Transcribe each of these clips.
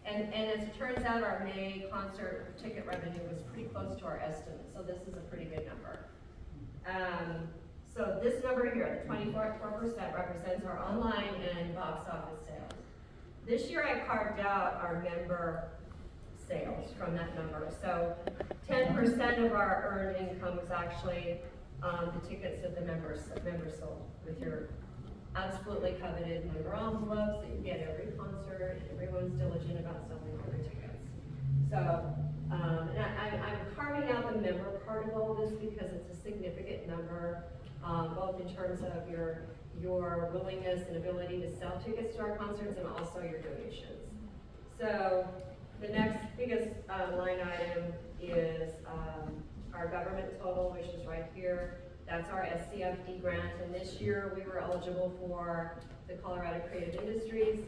And as it turns out, our May concert ticket revenue was pretty close to our estimate, so this is a pretty good number. So this number here, the 24% represents our online and box office sales. This year I carved out our member sales from that number. So 10% of our earned income was actually the tickets that the members sold with your absolutely coveted member envelopes that you get every concert, and everyone's diligent about selling all their tickets. So, and I'm carving out the member part of all this because it's a significant number, both in terms of your willingness and ability to sell tickets to our concerts and also your donations. So the next biggest line item is our government total, which is right here. That's our SCFD grant, and this year we were eligible for the Colorado Creative Industries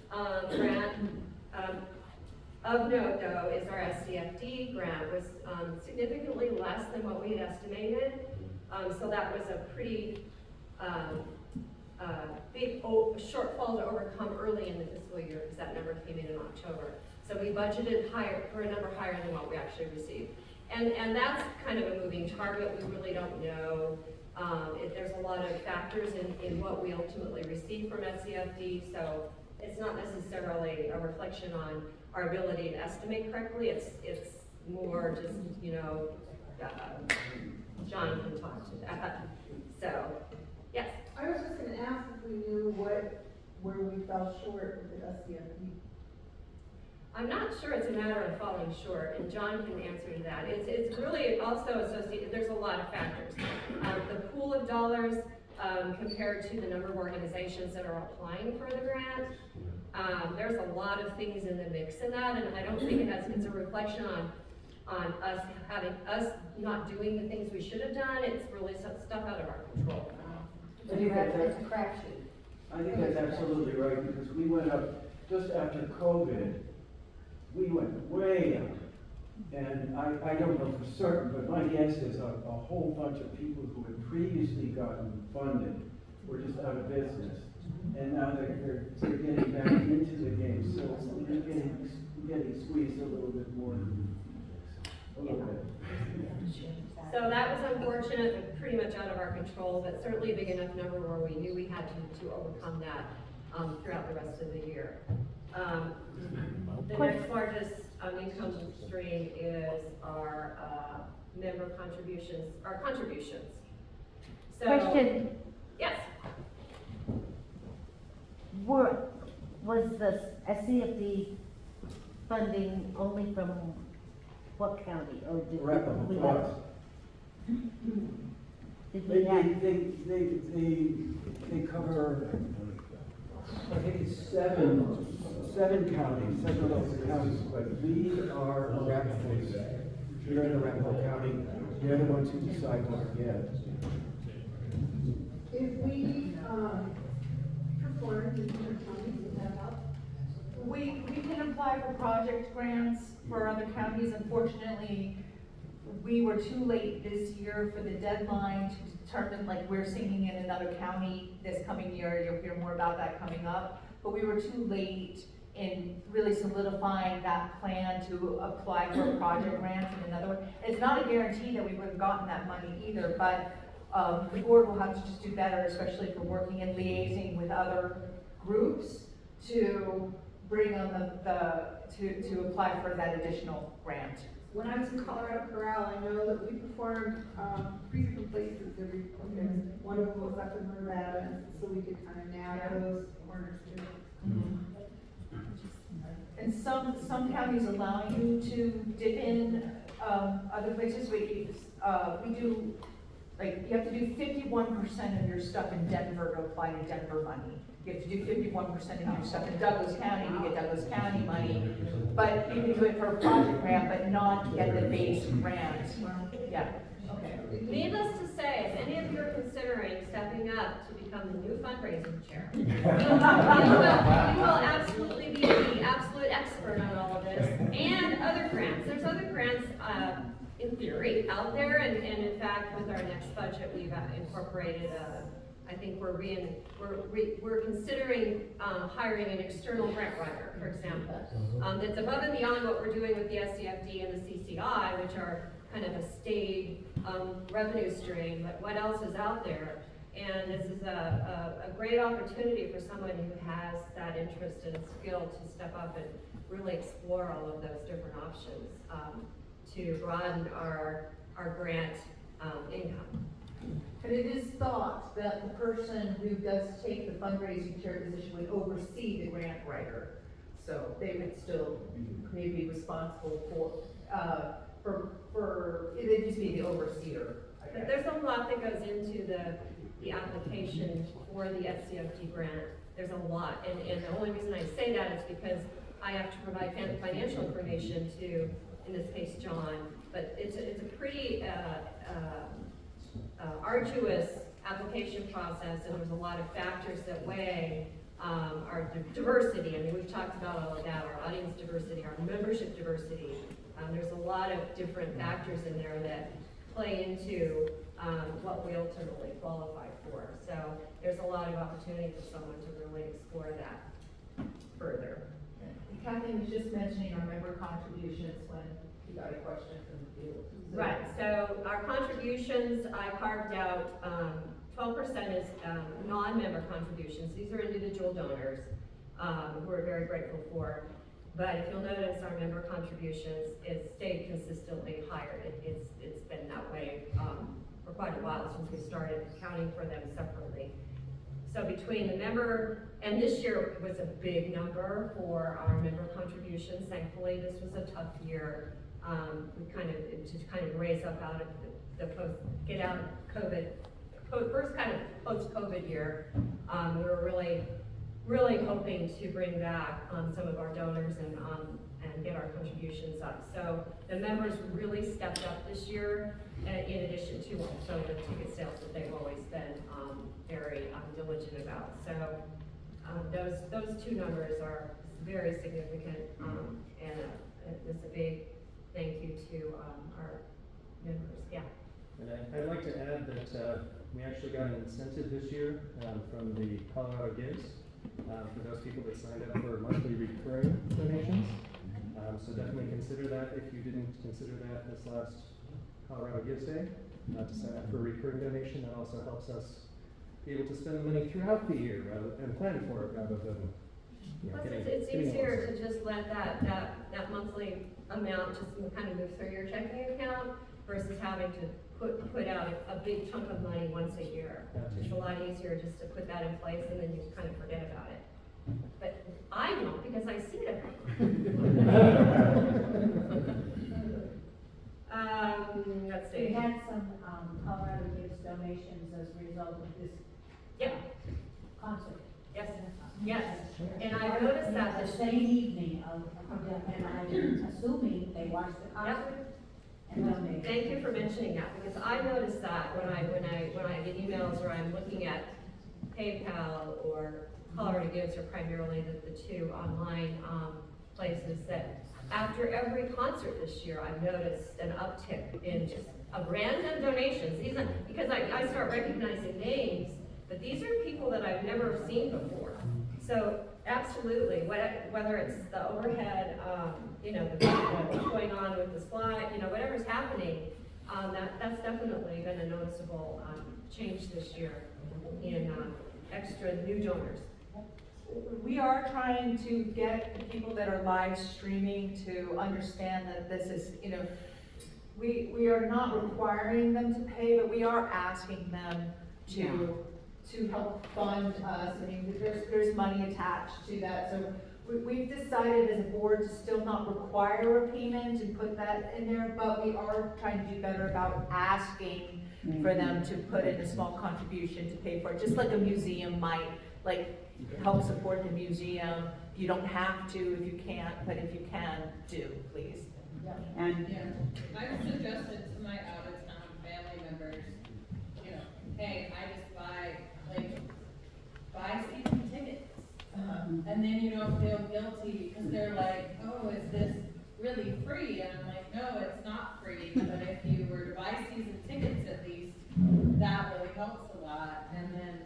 grant. Of note, though, is our SCFD grant was significantly less than what we had estimated. So that was a pretty big shortfall to overcome early in the fiscal year because that number came in October. So we budgeted higher for a number higher than what we actually received. And that's kind of a moving target. We really don't know. There's a lot of factors in what we ultimately receive from SCFD, so it's not necessarily a reflection on our ability to estimate correctly. It's more just, John can talk to that. So, yes? I was just going to ask if we knew where we fell short with the SCFD. I'm not sure it's a matter of falling short, and John can answer to that. It's really also associated, there's a lot of factors. The pool of dollars compared to the number of organizations that are applying for the grant, there's a lot of things in the mix in that, and I don't think it's a reflection on us not doing the things we should have done. It's really some stuff out of our control. I think It's a crapshoot. I think that's absolutely right, because we went up, just after COVID, we went way up. And I don't know for certain, but my guess is a whole bunch of people who had previously gotten funded were just out of business. And now they're getting back into the game, so we're getting squeezed a little bit more. A little bit. So that was unfortunate and pretty much out of our control, but certainly a big enough number where we knew we had to overcome that throughout the rest of the year. The next largest income stream is our member contributions, our contributions. So, Question. Yes. Was the SCFD funding only from what county, or did we have? Did we have? They cover, I think it's seven counties, seven local counties, but we are Arapahoe. We're in Arapahoe County. They're the ones who decide what to get. If we perform in different counties, would that help? We can apply for project grants for other counties. Unfortunately, we were too late this year for the deadline to determine, like, we're singing in another county this coming year. You'll hear more about that coming up. But we were too late in really solidifying that plan to apply for a project grant in another one. It's not a guarantee that we would have gotten that money either, but the board will have to just do better, especially if we're working and liaising with other groups to bring on to apply for that additional grant. When I was in Colorado Corral, I know that we performed three different places every weekend. One of them was up in Nevada, so we could kind of nab those corners too. And some counties allow you to dip in, other places we do, like, you have to do 51% of your stuff in Denver to apply to Denver money. You have to do 51% of your stuff in Douglas County to get Douglas County money. But you can do it for a project grant, but not get the base grant. Yeah. Okay. Needless to say, if any of you are considering stepping up to become the new fundraising chair, you will absolutely be the absolute expert on all of this and other grants. There's other grants in theory out there, and in fact, with our next budget, we've incorporated I think we're considering, hiring an external grant writer, for example. That's above and beyond what we're doing with the SCFD and the CCI, which are kind of a staid, revenue stream, but what else is out there? And this is a great opportunity for someone who has that interest and skill to step up and really explore all of those different options, to broaden our grant, income. And it is thought that the person who does take the fundraising chair position would oversee the grant writer. So they would still maybe be responsible for, it'd just be the overseer, I But guess. there's a lot that goes into the application for the SCFD grant. There's a lot, and the only reason I say that is because I have to provide financial information to, in this case, John, but it's a pretty, arduous application process, and there's a lot of factors that weigh, our diversity. I mean, we've talked about all of that, our audience diversity, our membership diversity. There's a lot of different factors in there that play into, what we ultimately qualify for. So there's a lot of opportunity for someone to really explore that further. Kathy was just mentioning our member contributions when you got a question from the field. So- Right, so our contributions, I carved out, 12% is, non-member contributions. These are individual donors, who we're very grateful for. But if you'll notice, our member contributions, it stayed consistently higher. It's been that way, for quite a while, since we started accounting for them separately. So between the member, and this year was a big number for our member contributions. Thankfully, this was a tough year. We kind of raise up out of get out of COVID, first kind of post-COVID year. We were really hoping to bring back, some of our donors and get our contributions up. So the members really stepped up this year, in addition to also the ticket sales that they've always been, very diligent about. So, those two numbers are very significant, and it's a big thank you to, our members, yeah. And I'd like to add that we actually got an incentive this year from the Colorado Gives for those people that signed up for monthly recurring donations. So definitely consider that if you didn't consider that this last Colorado Gives Day, to sign up for a recurring donation. That also helps us be able to spend the money throughout the year and plan for it rather than, Plus, getting. it's getting easier lost. to just let that monthly amount just kind of move through your checking account versus having to put out a big chunk of money once a year. It's a lot easier just to put that in place and then you kind of forget about it. But I don't, because I see it. Let's see. We had some, Colorado Gives donations as a result of this. Yep. Concert. Yes, yes. And I noticed that The this same evening of them, and I'm assuming they watched the concert and donated. Thank you for mentioning that, because I noticed that when I get emails or I'm looking at PayPal or Colorado Gives are primarily the two online, places that after every concert this year, I've noticed an uptick in just random donations. These are, because I start recognizing names, but these are people that I've never seen before. So absolutely, whether it's the overhead, what's going on with the slide, whatever's happening, that's definitely been a noticeable change this year in extra new donors. We are trying to get the people that are live streaming to understand that this is, we are not requiring them to pay, but we are asking them to help fund us. I mean, there's money attached to that. So we've decided as a board to still not require a payment and put that in there, but we are trying to do better about asking for them to put in a small contribution to pay for it, just like a museum might, help support the museum. You don't have to if you can't, but if you can, do, please. And I would suggest it to my out-of-town family members, hey, I just buy season tickets. And then you don't feel guilty because they're like, oh, is this really free? And I'm like, no, it's not free, but if you were to buy season tickets at least, that really helps a lot. And then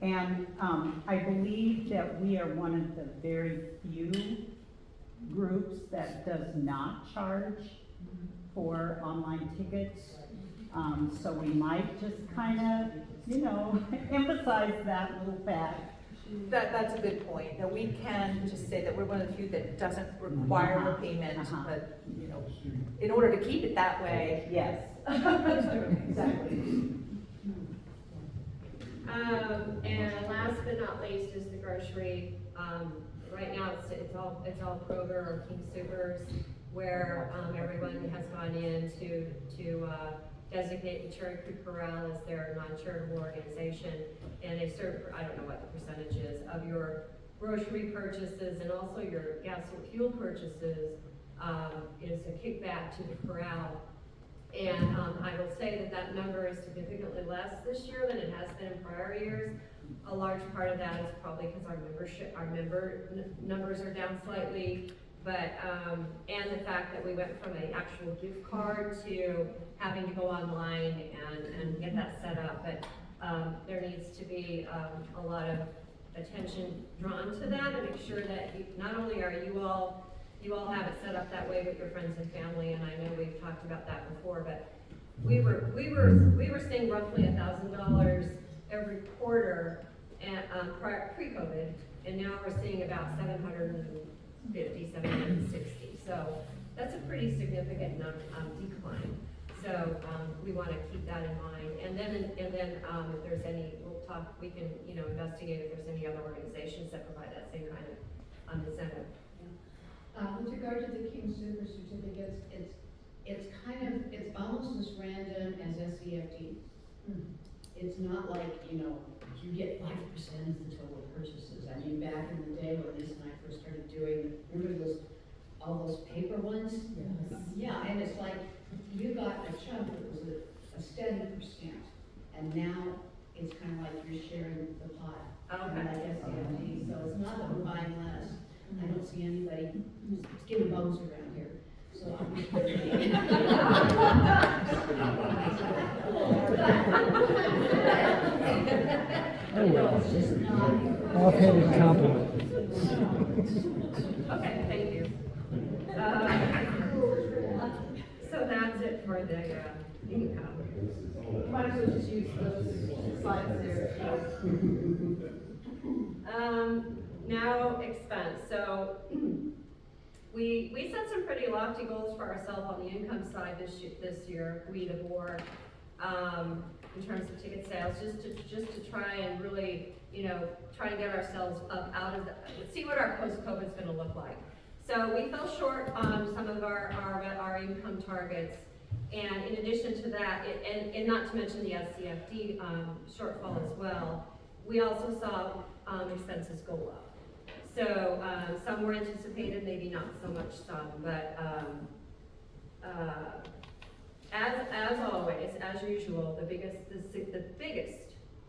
And, I believe that we are one of the very few groups that does not charge for online tickets. So we might just kind of, emphasize that little fact. That's a good point, that we can just say that we're one of the few that doesn't require a payment, Uh-huh. but, in order to keep it that way. Yes. Exactly. And last but not least is the grocery. Right now, it's all Kroger or King Soopers, where, everyone has gone in to designate the Cherry Creek Corral as their non-charitable organization. And a certain, I don't know what the percentage is, of your grocery purchases and also your gas and fuel purchases, is a kickback to the corral. And, I will say that number is significantly less this year than it has been in prior years. A large part of that is probably because our member numbers are down slightly, but, and the fact that we went from an actual gift card to having to go online and get that set up. But, there needs to be, a lot of attention drawn to that and make sure that not only are you all have it set up that way with your friends and family, and I know we've talked about that before, but we were seeing roughly $1,000 every quarter and, pre-COVID, and now we're seeing about 750, 760. So that's a pretty significant decline. So we want to keep that in mind. And then if there's any, we can investigate if there's any other organizations that provide that same kind of incentive. With regard to the King Super certificates, it's almost as random as SCFD. It's not like, you get 5% of the total purchases. I mean, back in the day when Lisa and I first started doing, remember all those paper ones? Yes. Yeah, and it's like, you got a chunk that was a steady percent, and now it's kind of like you're sharing the pot. Okay. Like SCFD, so it's not that we're buying less. I don't see anybody giving bones around here, so I'm just Oh, well. it's just not. Offhanded compliment. Okay, thank you. So that's it for the income. Might as well just use those slides there. Now expense. So we set some pretty lofty goals for ourselves on the income side this year, we the board, in terms of ticket sales, just to try and really, try and get ourselves up out of see what our post-COVID is going to look like. So we fell short on some of our income targets. And in addition to that, and not to mention the SCFD shortfall as well, we also saw expenses go up. So some were anticipated, maybe not so much some, but as always, as usual, the biggest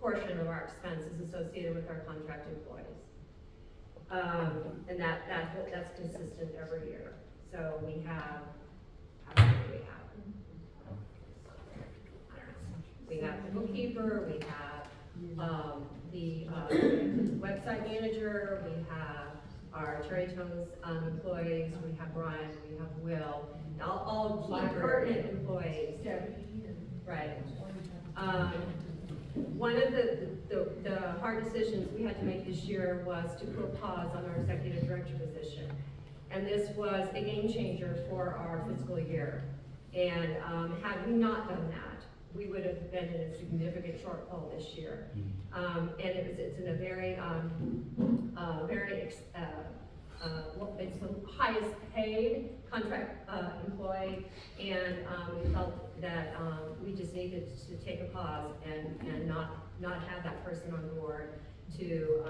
portion of our expense is associated with our contract employees, and that's consistent every year. So we have, how many do we have? We have the bookkeeper, we have the website manager, we have our Cherry Tones employees, we have Brian, we have Will, all key pertinent employees. Right. One of the hard decisions we had to make this year was to put a pause on our executive director position. And this was a game changer for our fiscal year. And had we not done that, we would have been in a significant shortfall this year. And it's in a very, it's the highest paid contract employee, and we felt that we just needed to take a pause and not have that person on board to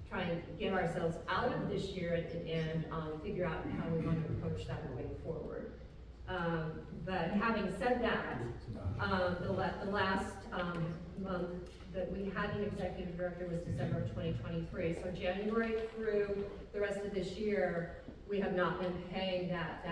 try and get ourselves out of this year and figure out how we want to approach that going forward. But having said that, the last month that we had an executive director was December of 2023. So January through the rest of this year, we have not been paying that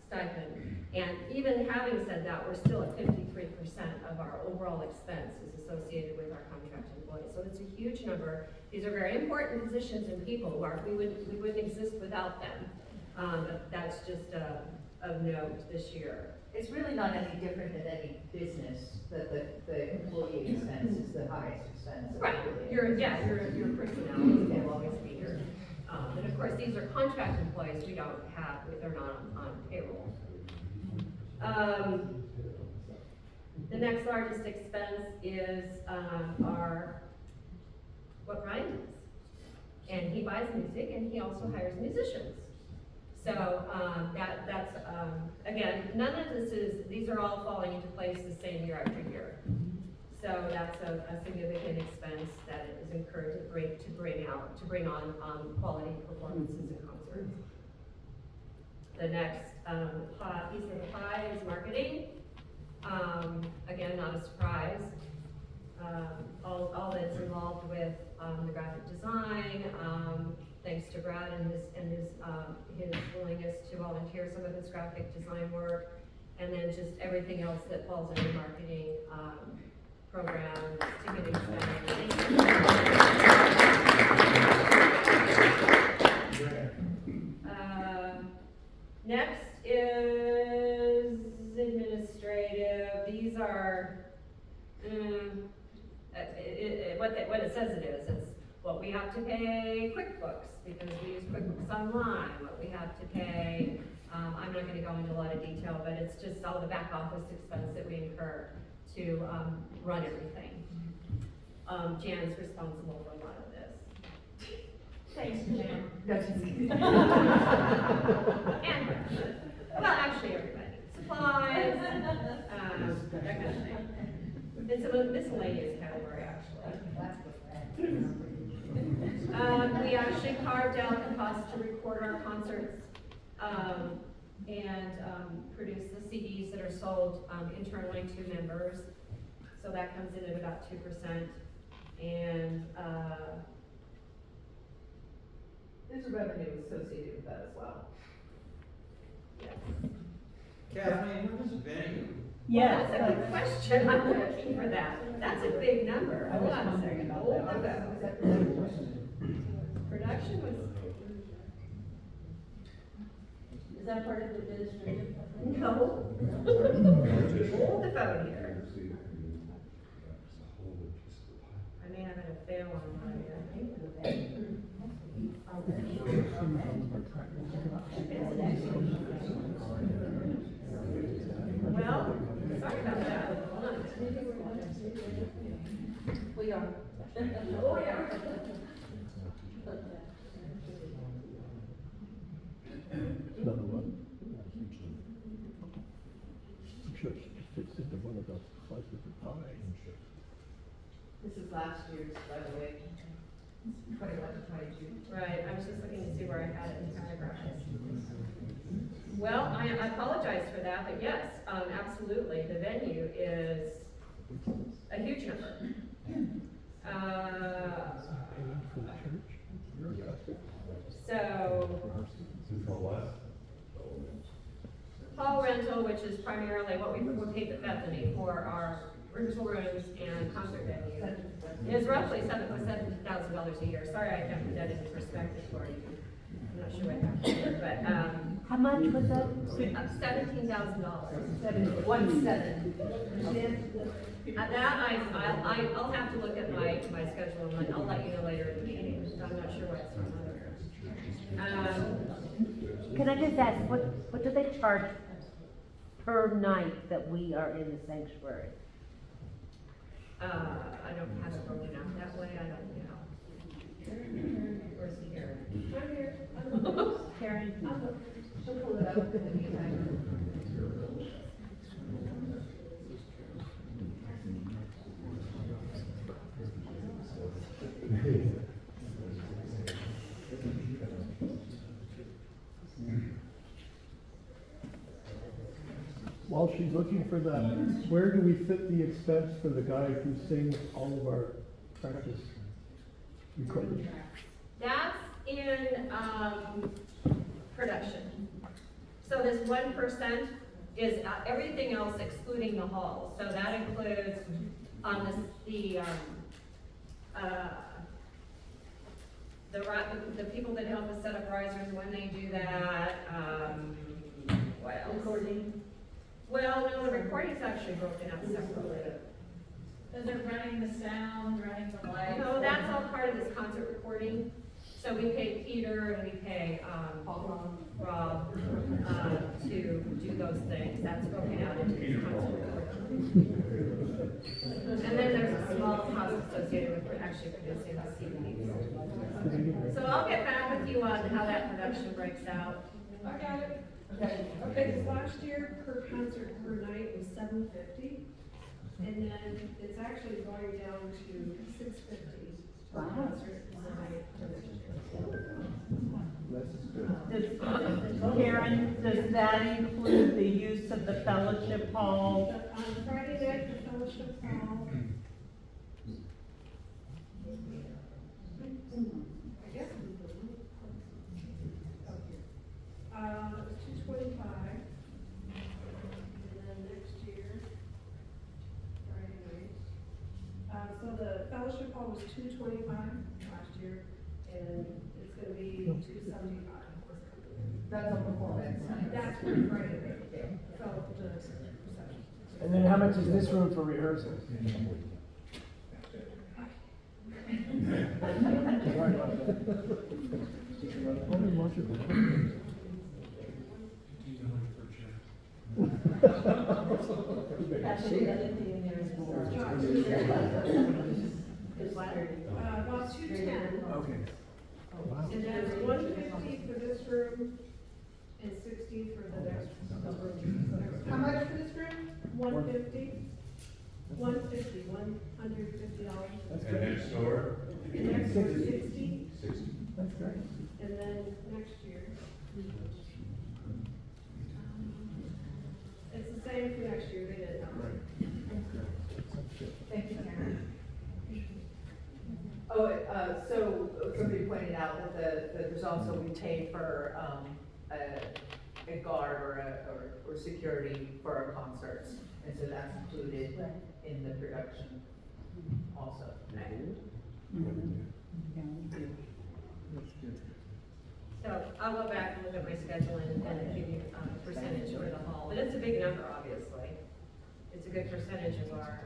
stipend. And even having said that, we're still at 53% of our overall expense is associated with our contract so it's a huge number. These are very important positions and people who are, we wouldn't exist without them. But that's just of note this year. It's really not any different than any business, that the employee expense is the highest expense. Right, your personnel will always be here. And of course, these are contract employees we don't have, they're not on payroll. The next largest expense is what Brian does. And he buys music and he also hires musicians. So that's again, none of these are all falling into place the same year after year. So that's a significant expense that is incurred to bring on quality performances and concerts. The next piece of the pie is marketing. Again, not a surprise. All that's involved with the graphic design. Thanks to Brad and his willingness to volunteer some of his graphic design work, and then just everything else that falls under marketing, programs, ticketing spending. Next is administrative. These are what it says it is. It's what we have to pay QuickBooks because we use QuickBooks Online. What we have to pay. I'm not going to go into a lot of detail, but it's just all the back office expense that we incur to run everything. Jan's responsible for a lot of this. Thanks, Jan. And well, actually everybody. Supplies, that kind of thing. It's a miscellaneous category, actually. We actually carved out the cost to record our concerts and produce the CDs that are sold internally to members. So that comes in at about 2%. And There's a revenue associated with that as well. yes. Kathleen, what is venue? Yes. Well, that's a good question. I'm looking for that. That's a big number. I was Hold on a wondering second. about Hold that. on. Production was. Is that part of the administrative? No. Hold the phone here. I may have had a fail on mine here. Well, sorry about that. Hold on. We are. Oh, yeah. Another one. I'm sure it fits into one of the slices of pie. This is last year's, by the way, 21 to 22. Right, I was just looking to see where I had it categorized. Well, I apologize for that, but yes, absolutely, the venue is a huge number. So, hall rental, which is primarily what we pay to Bethany for our rental rooms and concert venue, is roughly $7,000 a year. Sorry, I can't put that into perspective for you. I'm not sure what happened here, but How much was that? $17,000. 17. That I'll have to look at my schedule and I'll let you know later in the meeting. I'm not sure what's going on there. Can I just ask, what do they charge per night that we are in the sanctuary? I don't have it broken out that way. I don't know. Where's he here? I'm here. Karen? She'll pull it up in the meantime. While she's looking for that, where do we fit the expense for the guy who sings all of our practice recordings? That's in production. So this 1% is everything else excluding the hall. So that includes the The people that help us set up risers when they do that, what else? Recording. Well, no, the recording's actually broken up separately. Is it running the sound, running the lights? No, that's all part of this concert recording. So we pay Peter and we pay, Rob, to do those things. That's broken out into this concert recording. And then there's a small cost associated with actually producing the CDs. So I'll get back with you on how that production breaks out. I got it. Okay, this last year per concert per night was $750, and then it's actually going down to $650 per concert per night. Karen, does that include the use of the fellowship hall? On Friday night, the fellowship hall. I guess. It was $225. And then next year, Friday night. So the fellowship hall was $225 last year, and it's gonna be $275. That's a performance. That's for Friday night. So the reception. And then how much is this room for rehearsals? Sorry about that. About 210. Okay. Wow. And that's 150 for this room and 60 for the next room. How much for this room? 150. $150. That's And great. next door? And next year 60. 60. That's great. And then next year. It's the same for next year, they didn't know. Thank you, Karen. So somebody pointed out that there's also, we pay for, a guard or security for our concerts. And so that's included in the production also. So I'll go back and look at my schedule and give you a percentage for the hall, but it's a big number, obviously. It's a good percentage of our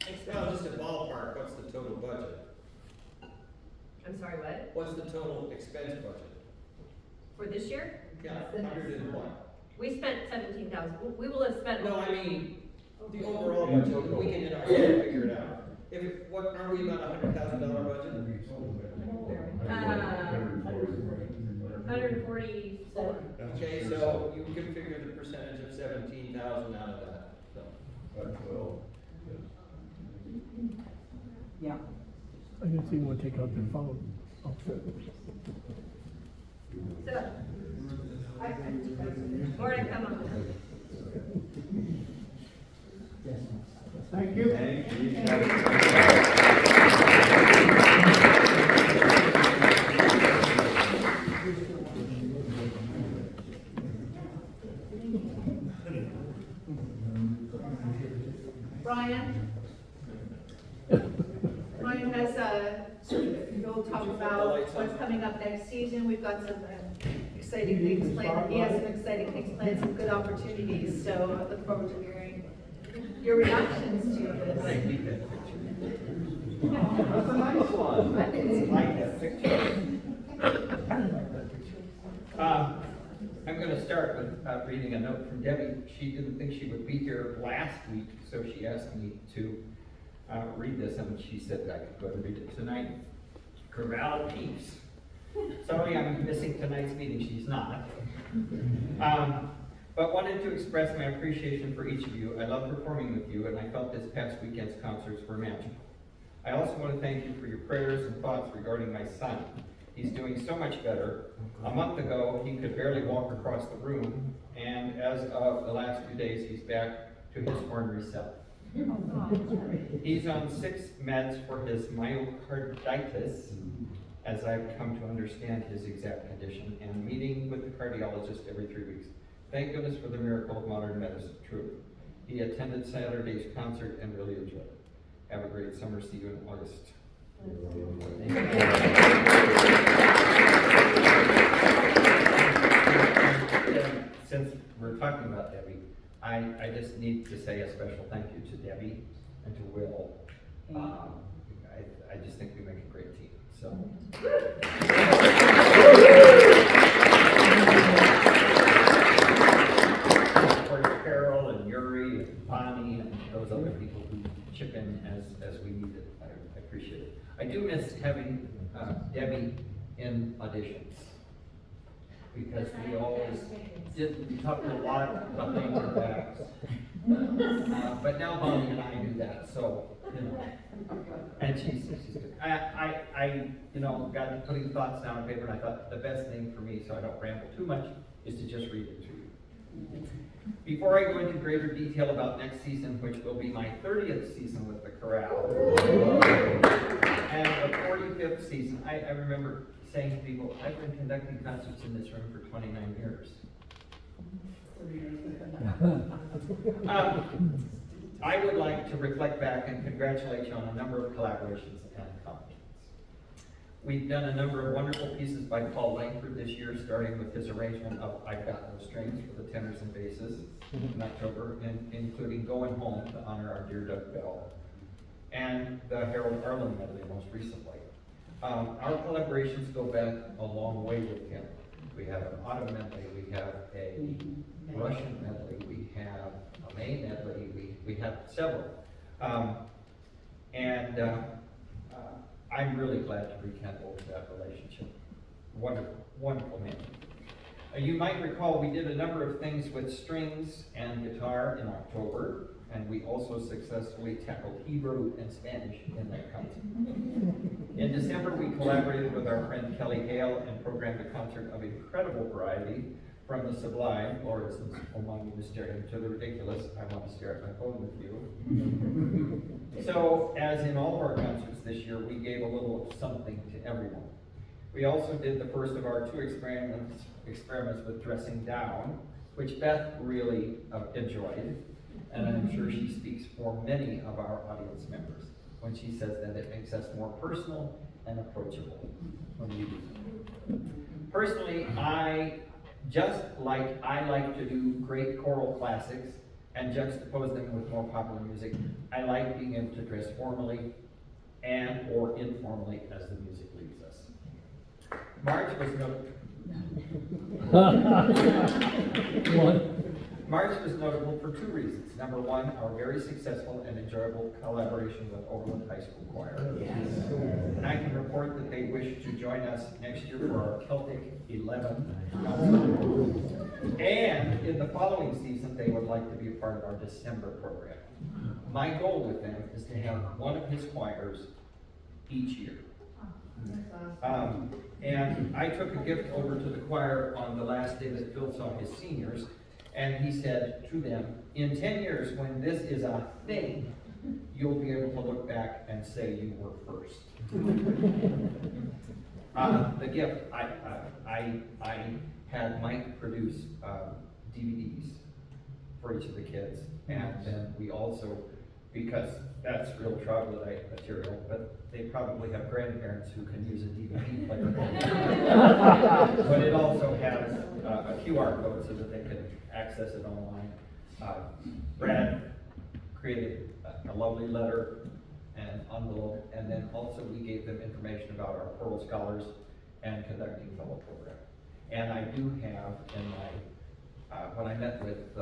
Well, just expenses. a ballpark, what's the total budget? I'm sorry, what? What's the total expense budget? For this year? Yeah, 100 and what? We spent 17,000. We will have spent. No, I mean, the overall budget, we can in our head figure it out. Are we about $100,000 budget? 144. Okay, so you can figure the percentage of 17,000 out of that, so. Yeah. I can see one take out their phone. I'll fit. So, more to come on that. Thank you. Brian has, he'll talk about what's coming up next season. We've got some exciting things planned. He has some exciting things planned, some good opportunities, so I look forward to hearing your reactions to this. That's a nice one. I like that picture. I'm going to start with reading a note from Debbie. She didn't think she would be here last week, so she asked me to read this, and she said that I could go and read it tonight. Corral Peeps. Sorry I'm missing tonight's meeting, she's not. But wanted to express my appreciation for each of you. I love performing with you, and I felt this past weekend's concerts were magical. I also want to thank you for your prayers and thoughts regarding my son. He's doing so much better. A month ago, he could barely walk across the room, and as of the last few days, he's back to his ornery self. He's on 6 meds for his myocarditis, as I've come to understand his exact condition, and meeting with the cardiologist every 3 weeks. Thank goodness for the miracle of modern medicine, truly. He attended Saturday's concert and really enjoyed it. Have a great summer. See you in August. Since we're talking about Debbie, I just need to say a special thank you to Debbie and to Will. I just think we make a great team, so. Of course, Carol and Yuri and Bonnie and those other people who chip in as we need it. I appreciate it. I do miss having Debbie in auditions, because we always we talked a lot about things like that. But now Bonnie and I do that, so, you know. And she's good. I got to putting thoughts down on paper, and I thought the best thing for me, so I don't ramble too much, is to just read it to you. Before I go into greater detail about next season, which will be my 30th season with the chorale, and the 45th season, I remember saying to people, I've been conducting concerts in this room for 29 years. I would like to reflect back and congratulate you on a number of collaborations and accomplishments. We've done a number of wonderful pieces by Paul Langford this year, starting with his arrangement of I've Got No Strings for the tenors and basses in October, and including Going Home to honor our dear Doug Bell, and the Harold Arlen medley most recently. Our collaborations go back a long way with him. We have an autumn medley, we have a Russian medley, we have a May medley, we have several. I'm really glad to rekindle that relationship. Wonderful, wonderful man. You might recall we did a number of things with strings and guitar in October, and we also successfully tackled Hebrew and Spanish in that concert. In December, we collaborated with our friend Kelly Hale and programmed a concert of incredible variety, from the sublime, Lord, since Omani Mysterium, to the ridiculous, I want to stare at my phone with you. So, as in all of our concerts this year, we gave a little of something to everyone. We also did the first of our 2 experiments with dressing down, which Beth really enjoyed, and I'm sure she speaks for many of our audience members when she says that it makes us more personal and approachable when we do it. Personally, I like to do great choral classics and juxtapose them with more popular music. I like being able to dress formally and or informally as the music leads us. March was notable for 2 reasons. Number 1, our very successful and enjoyable collaboration with Overland High School Choir. Yes. And I can report that they wish to join us next year for our Celtic 11 concert. And in the following season, they would like to be a part of our December program. My goal with them is to have one of his choirs each year. And I took a gift over to the choir on the last day that Phil saw his seniors, and he said to them, in 10 years, when this is a thing, you'll be able to look back and say you were first. The gift, I had Mike produce DVDs for each of the kids, and then we also, because that's real troglodyte material, but they probably have grandparents who can use a DVD player. But it also has a QR code so that they can access it online. Brad created a lovely letter and envelope, and then also we gave them information about our Pearl Scholars and Conducting Fellow program. And I do have in my, when I met with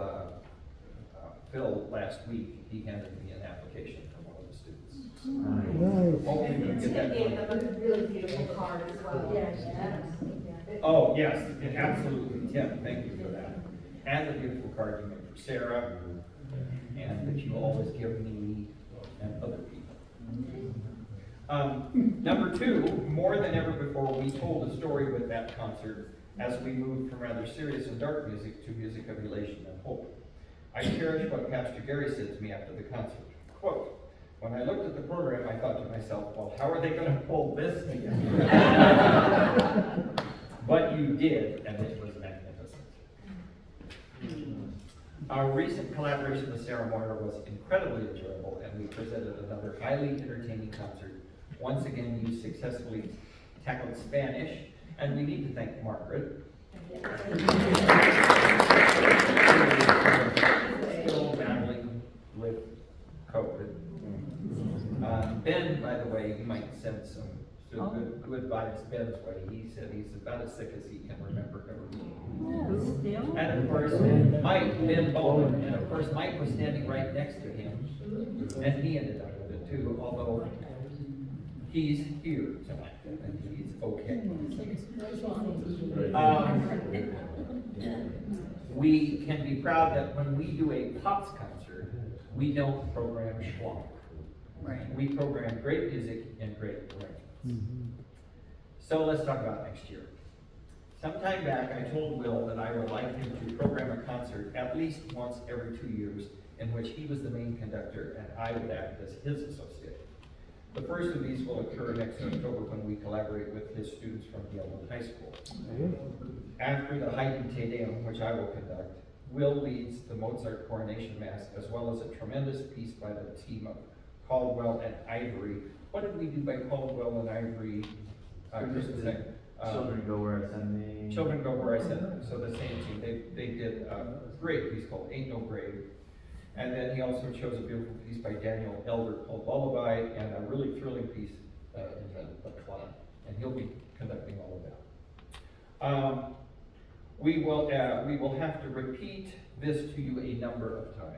Phil last week, he handed me an application from one of the students. Hopefully we can get that Gave one. them a really beautiful card as well. Yes. Oh, yes, absolutely, Tim, thank you for that. And the beautiful card you made for Sarah, and that you always give me and other people. Number 2, more than ever before, we told a story with that concert as we moved from rather serious and dark music to music of elation and hope. I cherish what Pastor Gary said to me after the concert. Quote, when I looked at the program, I thought to myself, well, how are they going to pull this together? But you did, and it was magnificent. Our recent collaboration with Sarah Moyer was incredibly enjoyable, and we presented another highly entertaining concert. Once again, you successfully tackled Spanish, and we need to thank Margaret. Still battling with COVID. Ben, by the way, you might send some good vibes Ben's way. He said he's about as sick as he can remember ever being. Still? And of course, Mike, Ben Bowman, and of course, Mike was standing right next to him, and he ended up with it too, although he's here tonight, and he's okay. We can be proud that when we do a Pops concert, we don't program schlock. Right. We program great music and great arrangements. So let's talk about next year. Sometime back, I told Will that I would like him to program a concert at least once every 2 years in which he was the main conductor and I would act as his associate. The first of these will occur next October when we collaborate with his students from Yellow High School. After the Haydn Te Deum, which I will conduct, Will leads the Mozart Coronation Mass, as well as a tremendous piece by the team of Caldwell and Ivory. What did we do by Caldwell and Ivory? Christmas Day? Children Go Where I Send Them. Children Go Where I Send Them. So the same team, they did a great piece called Ain't No Grave. And then he also chose a beautiful piece by Daniel Elder called Lullaby, and a really thrilling piece in the club. And he'll be conducting all of that. We will have to repeat this to you a number of times.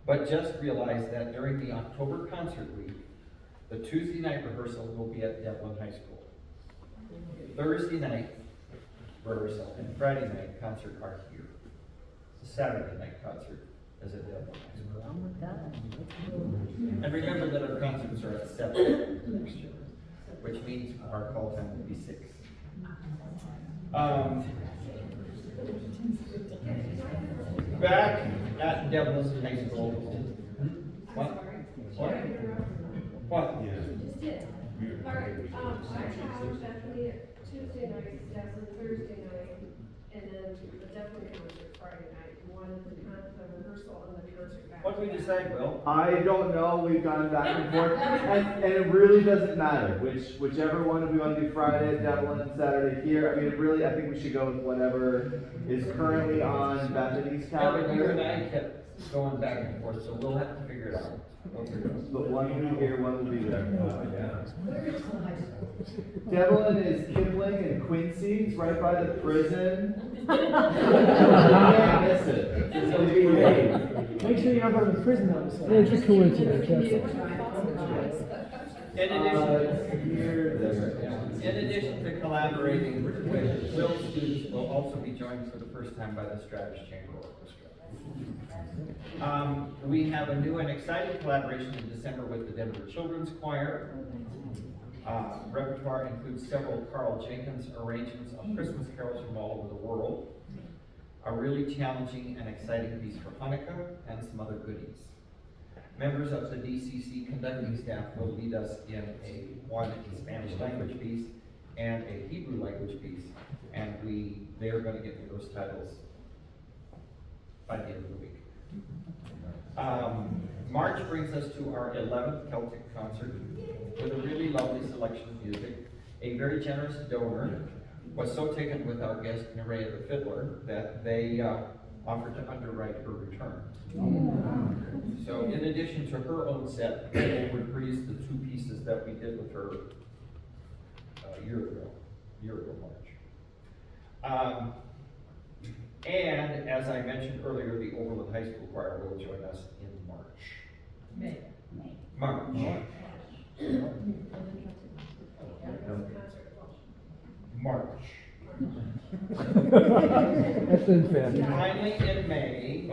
But just realize that during the October concert week, the Tuesday night rehearsal will be at Devlin High School. Thursday night rehearsal and Friday night concert are here. The Saturday night concert is at Devlin High School. Oh my God. And remember that our concerts are at 7 next year, which means our call time will be 6. Back at Devlin High School. What? What? What? Just did. All right, I have definitely Tuesday night, definitely Thursday night, and then the definitely concert Friday night. You wanted the rehearsal and the concert back. What did we decide, Will? I don't know, we've gone back and forth, and it really doesn't matter, whichever one we want to do Friday at Devlin, Saturday here, I mean, it really, I think we should go with whatever is currently on Bethany's Yeah, but you and calendar. I kept going back and forth, so we'll have to figure it out. We'll figure it out. But one will be here, one will be there. Where is the high school? Devlin is Kipling and Quincy, it's right by the prison. You can't miss it, it's gonna be great. Make sure you don't go to the prison episode. It's a coincidence, that's In addition to collaborating with Will's students, we'll also be joined for the first time by the Stratus Chamber Orchestra. We have a new and exciting collaboration in December with the Denver Children's Choir. Repertoire includes several Carl Jenkins arrangements of Christmas carols from all over the world, a really challenging and exciting piece for Hanukkah, and some other goodies. Members of the DCC conducting staff will lead us in one Spanish language piece and a Hebrew language piece, and they are going to get me those titles by the end of the week. March brings us to our 11th Celtic concert with a really lovely selection of music. A very generous donor was so taken with our guest Nerea the fiddler that they offered to underwrite her return. So in addition to her own set, we will reprise the 2 pieces that we did with her a year ago March. And as I mentioned earlier, the Overland High School Choir will join us in March. March. That's unfair. Finally, in May,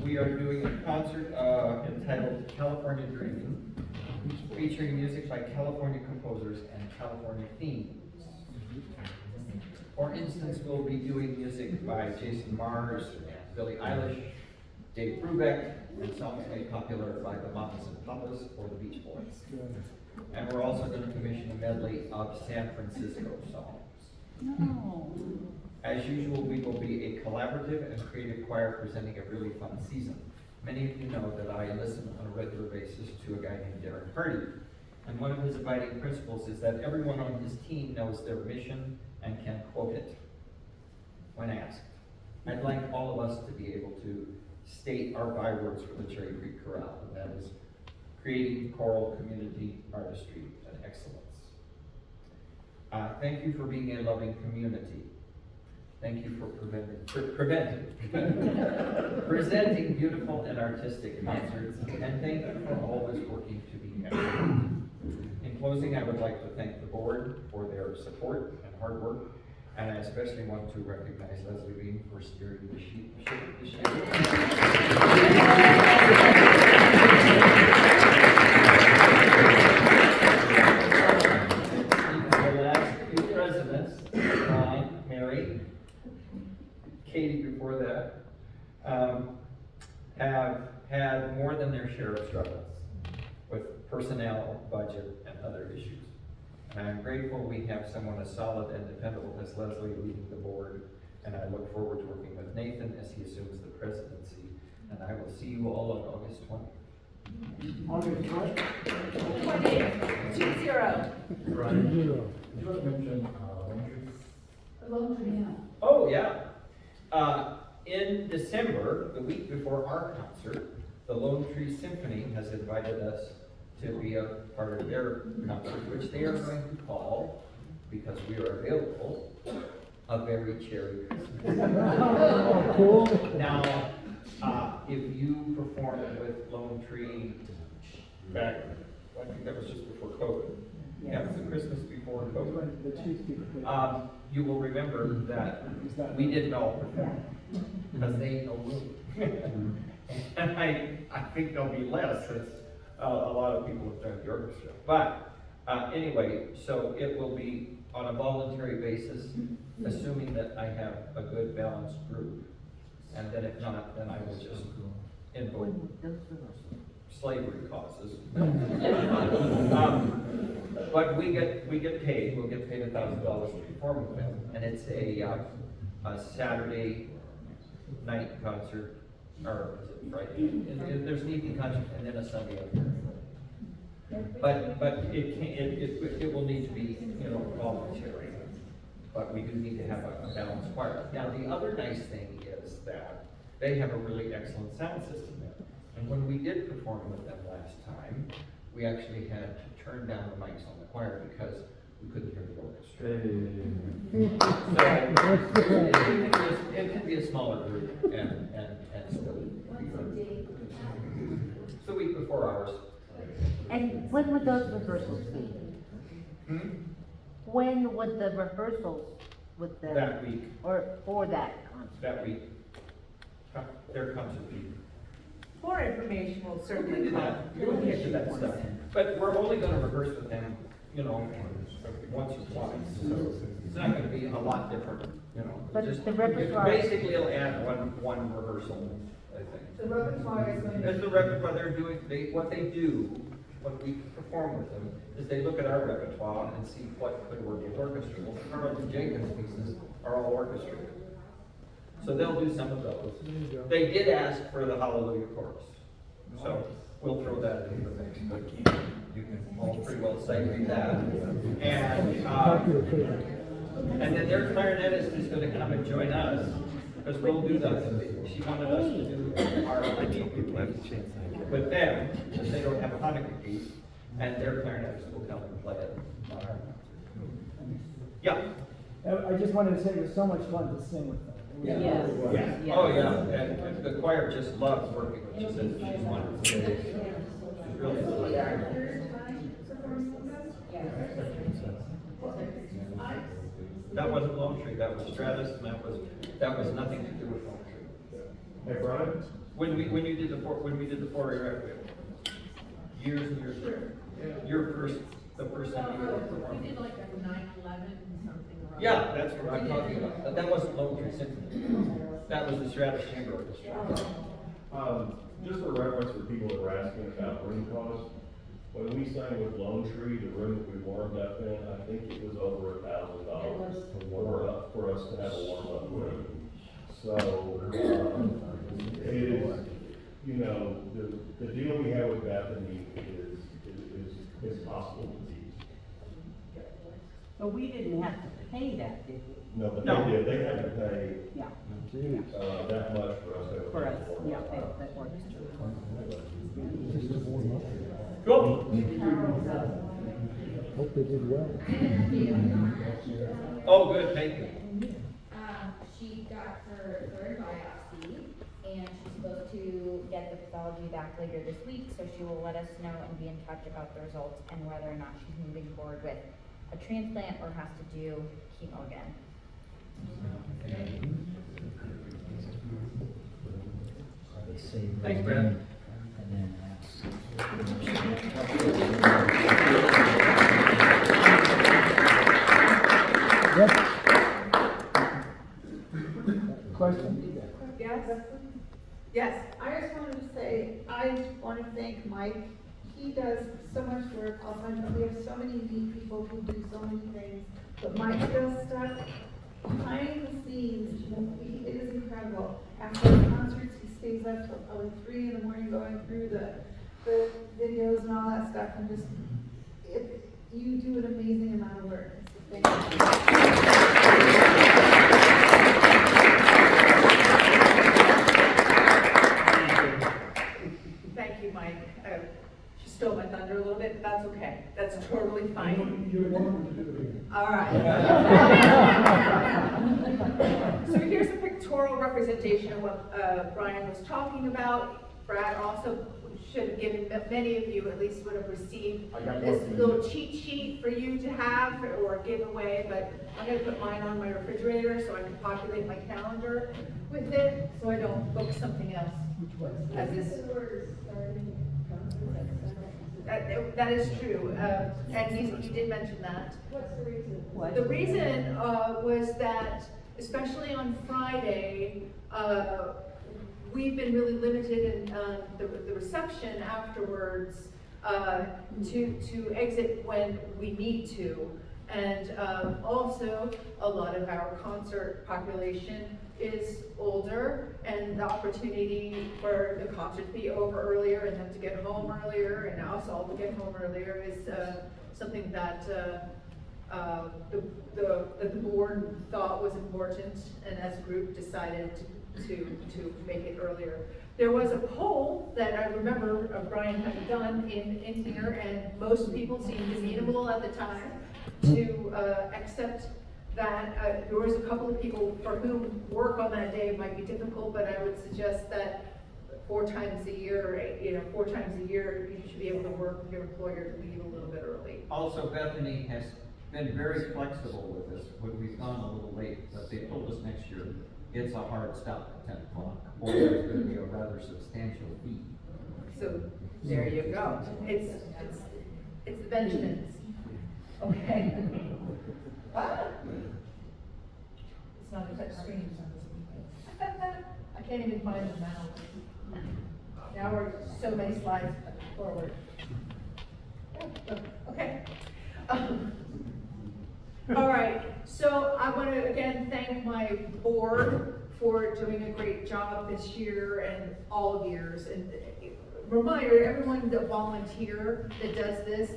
we are doing a concert entitled California Dreaming, featuring music by California composers and California themes. For instance, we'll be doing music by Jason Mars and Billie Eilish, Dave Brubeck, and songs made popular by the Mamas and Papas or the Beach Boys. And we're also going to commission a medley of San Francisco songs. No. As usual, we will be a collaborative and creative choir presenting a really fun season. Many of you know that I listen on a regular basis to a guy named Derek Hardy. And one of his abiding principles is that everyone on his team knows their mission and can quote it when asked. I'd like all of us to be able to state our bywords for the Cherry Creek Chorale, and that is creating choral community artistry and excellence. Thank you for being a loving community. Thank you for presenting beautiful and artistic concerts, and thank you for always working to be excellent. In closing, I would like to thank the board for their support and hard work, and I especially want to recognize Leslie Bean for steering the ship this year. The last few presidents, Ron, Mary, Katie before that, have had more than their share of struggles with personnel, budget, and other issues. And I'm grateful we have someone as solid and dependable as Leslie leading the board, and I look forward to working with Nathan as he assumes the presidency. And I will see you all on August 20th. August what? 20, 2-0. Right. You want to mention, Laundry, yeah. Oh, yeah. In December, the week before our concert, the Lone Tree Symphony has invited us to be a part of their concert, which they are going to call, because we are available, A Very Cherry Christmas. Cool. Now, if you performed with Lone Tree back, I think that was just before COVID. Yeah, it was the Christmas before COVID. The cheesecake. You will remember that we didn't all perform, because they ain't no room. And I think there'll be less, since a lot of people have joined the orchestra. But anyway, so it will be on a voluntary basis, assuming that I have a good balanced group. And then if not, then I will just invoke slavery causes. But we get paid. We'll get paid $1,000 to perform with them, and it's a Saturday night concert, or is it Friday? There's an evening concert and then a Sunday afternoon. But it will need to be, voluntary. But we do need to have a balanced choir. Now, the other nice thing is that they have a really excellent sound system there. And when we did perform with them last time, we actually had to turn down the mics on the choir because we couldn't hear the orchestra. So it can be a smaller group and still be good. It's the week before ours. And when would those rehearsals be? When would the rehearsals with the? That week. Or for that concert? That week. Their concert week. More information will certainly We'll come. We'll get to that stuff. But we're only gonna rehearse with them, once or twice, so it's not gonna be a lot different, But Just- the repertoire- Basically, it'll add one rehearsal, I think. The repertoire is going to. That's the repertoire they're doing, what they do, when we perform with them, is they look at our repertoire and see what could work with orchestra. Well, Carlton Jenkins' pieces are all orchestrated. So they'll do some of those. They did ask for the Hallelujah chorus, so we'll throw that into the mix, but you can all pretty well say that. And then their clarinetist is gonna come and join us, because we'll do that. She wanted us to do our with them, because they don't have a Hanukkah piece, and their clarinetist will come and play it on our concert. Yeah. I just wanted to say it was so much fun to sing with them. It was Yeah. really fun. Yeah. Oh, yeah, and the choir just loves working with. She says she's wonderful. She's really good. That wasn't Lone Tree, that was Stratus, and that was nothing to do with Lone Tree. Hey, Brian? When we did the 4A Requiem, years and years ago. The first time you ever performed. We did like a 9/11 something wrong. Yeah, that's what I'm talking about, but that wasn't Lone Tree Symphony. That was the Stratus Chamber Orchestra. Just a reference for people that were asking about room costs. When we sang with Lone Tree, the room that we warmed up in, I think it was over $1,000 for us to have a warm-up room. So, it is, you know, the deal we have with Bethany is possible to beat. But we didn't have to pay that, did we? No, but No. they did, they had to pay, Yeah, that much for us to have a for us, warm-up. yeah, that works. Just to warm up. Cool. Hope they did well. Oh, good, thank you. She got her third biopsy, and she's supposed to get the pathology back later this week, so she will let us know and be in touch about the results and whether or not she's moving forward with a transplant or has to do chemo again. Thanks, Brad. Yes? Question? Yes? Yes. I just wanted to say, I want to thank Mike. He does so much work. Also, I know we have so many neat people who do so many things, but Mike does stuff behind the scenes. It is incredible. After the concerts, he stays up till probably 3 in the morning going through the videos and all that stuff, and just, you do an amazing amount of work. So thank you. Thank you, Mike. She stole my thunder a little bit, but that's okay. That's totally fine. You're welcome to do it again. All right. So here's a pictorial representation of what Brian was talking about. Brad also should have given, many of you at least would have received this little cheat sheet for you to have or give away, but I'm going to put mine on my refrigerator so I can populate my calendar with it, so I don't book something else. As this, that is true, and he did mention that. What's the reason? What? The reason was that, especially on Friday, we've been really limited in the reception afterwards to exit when we need to. And also, a lot of our concert population is older, and the opportunity for the concert to be over earlier and them to get home earlier and us all to get home earlier is something that the board thought was important, and as a group decided to make it earlier. There was a poll that I remember Brian had done in here, and most people seemed amenable at the time to accept that. There was a couple of people for whom work on that day might be difficult, but I would suggest that 4 times a year, 4 times a year, you should be able to work with your employer to leave a little bit early. Also, Bethany has been very flexible with us when we've gone a little late, but they told us next year it's a hard stop at 10 o'clock, or there's going to be a rather substantial fee. So there you go. It's the Benjamins. Okay. It's not a touch screen. I can't even find them now. Now we're so many slides forward. Okay. All right, so I want to again thank my board for doing a great job this year and all years. And reminder, everyone that volunteer that does this,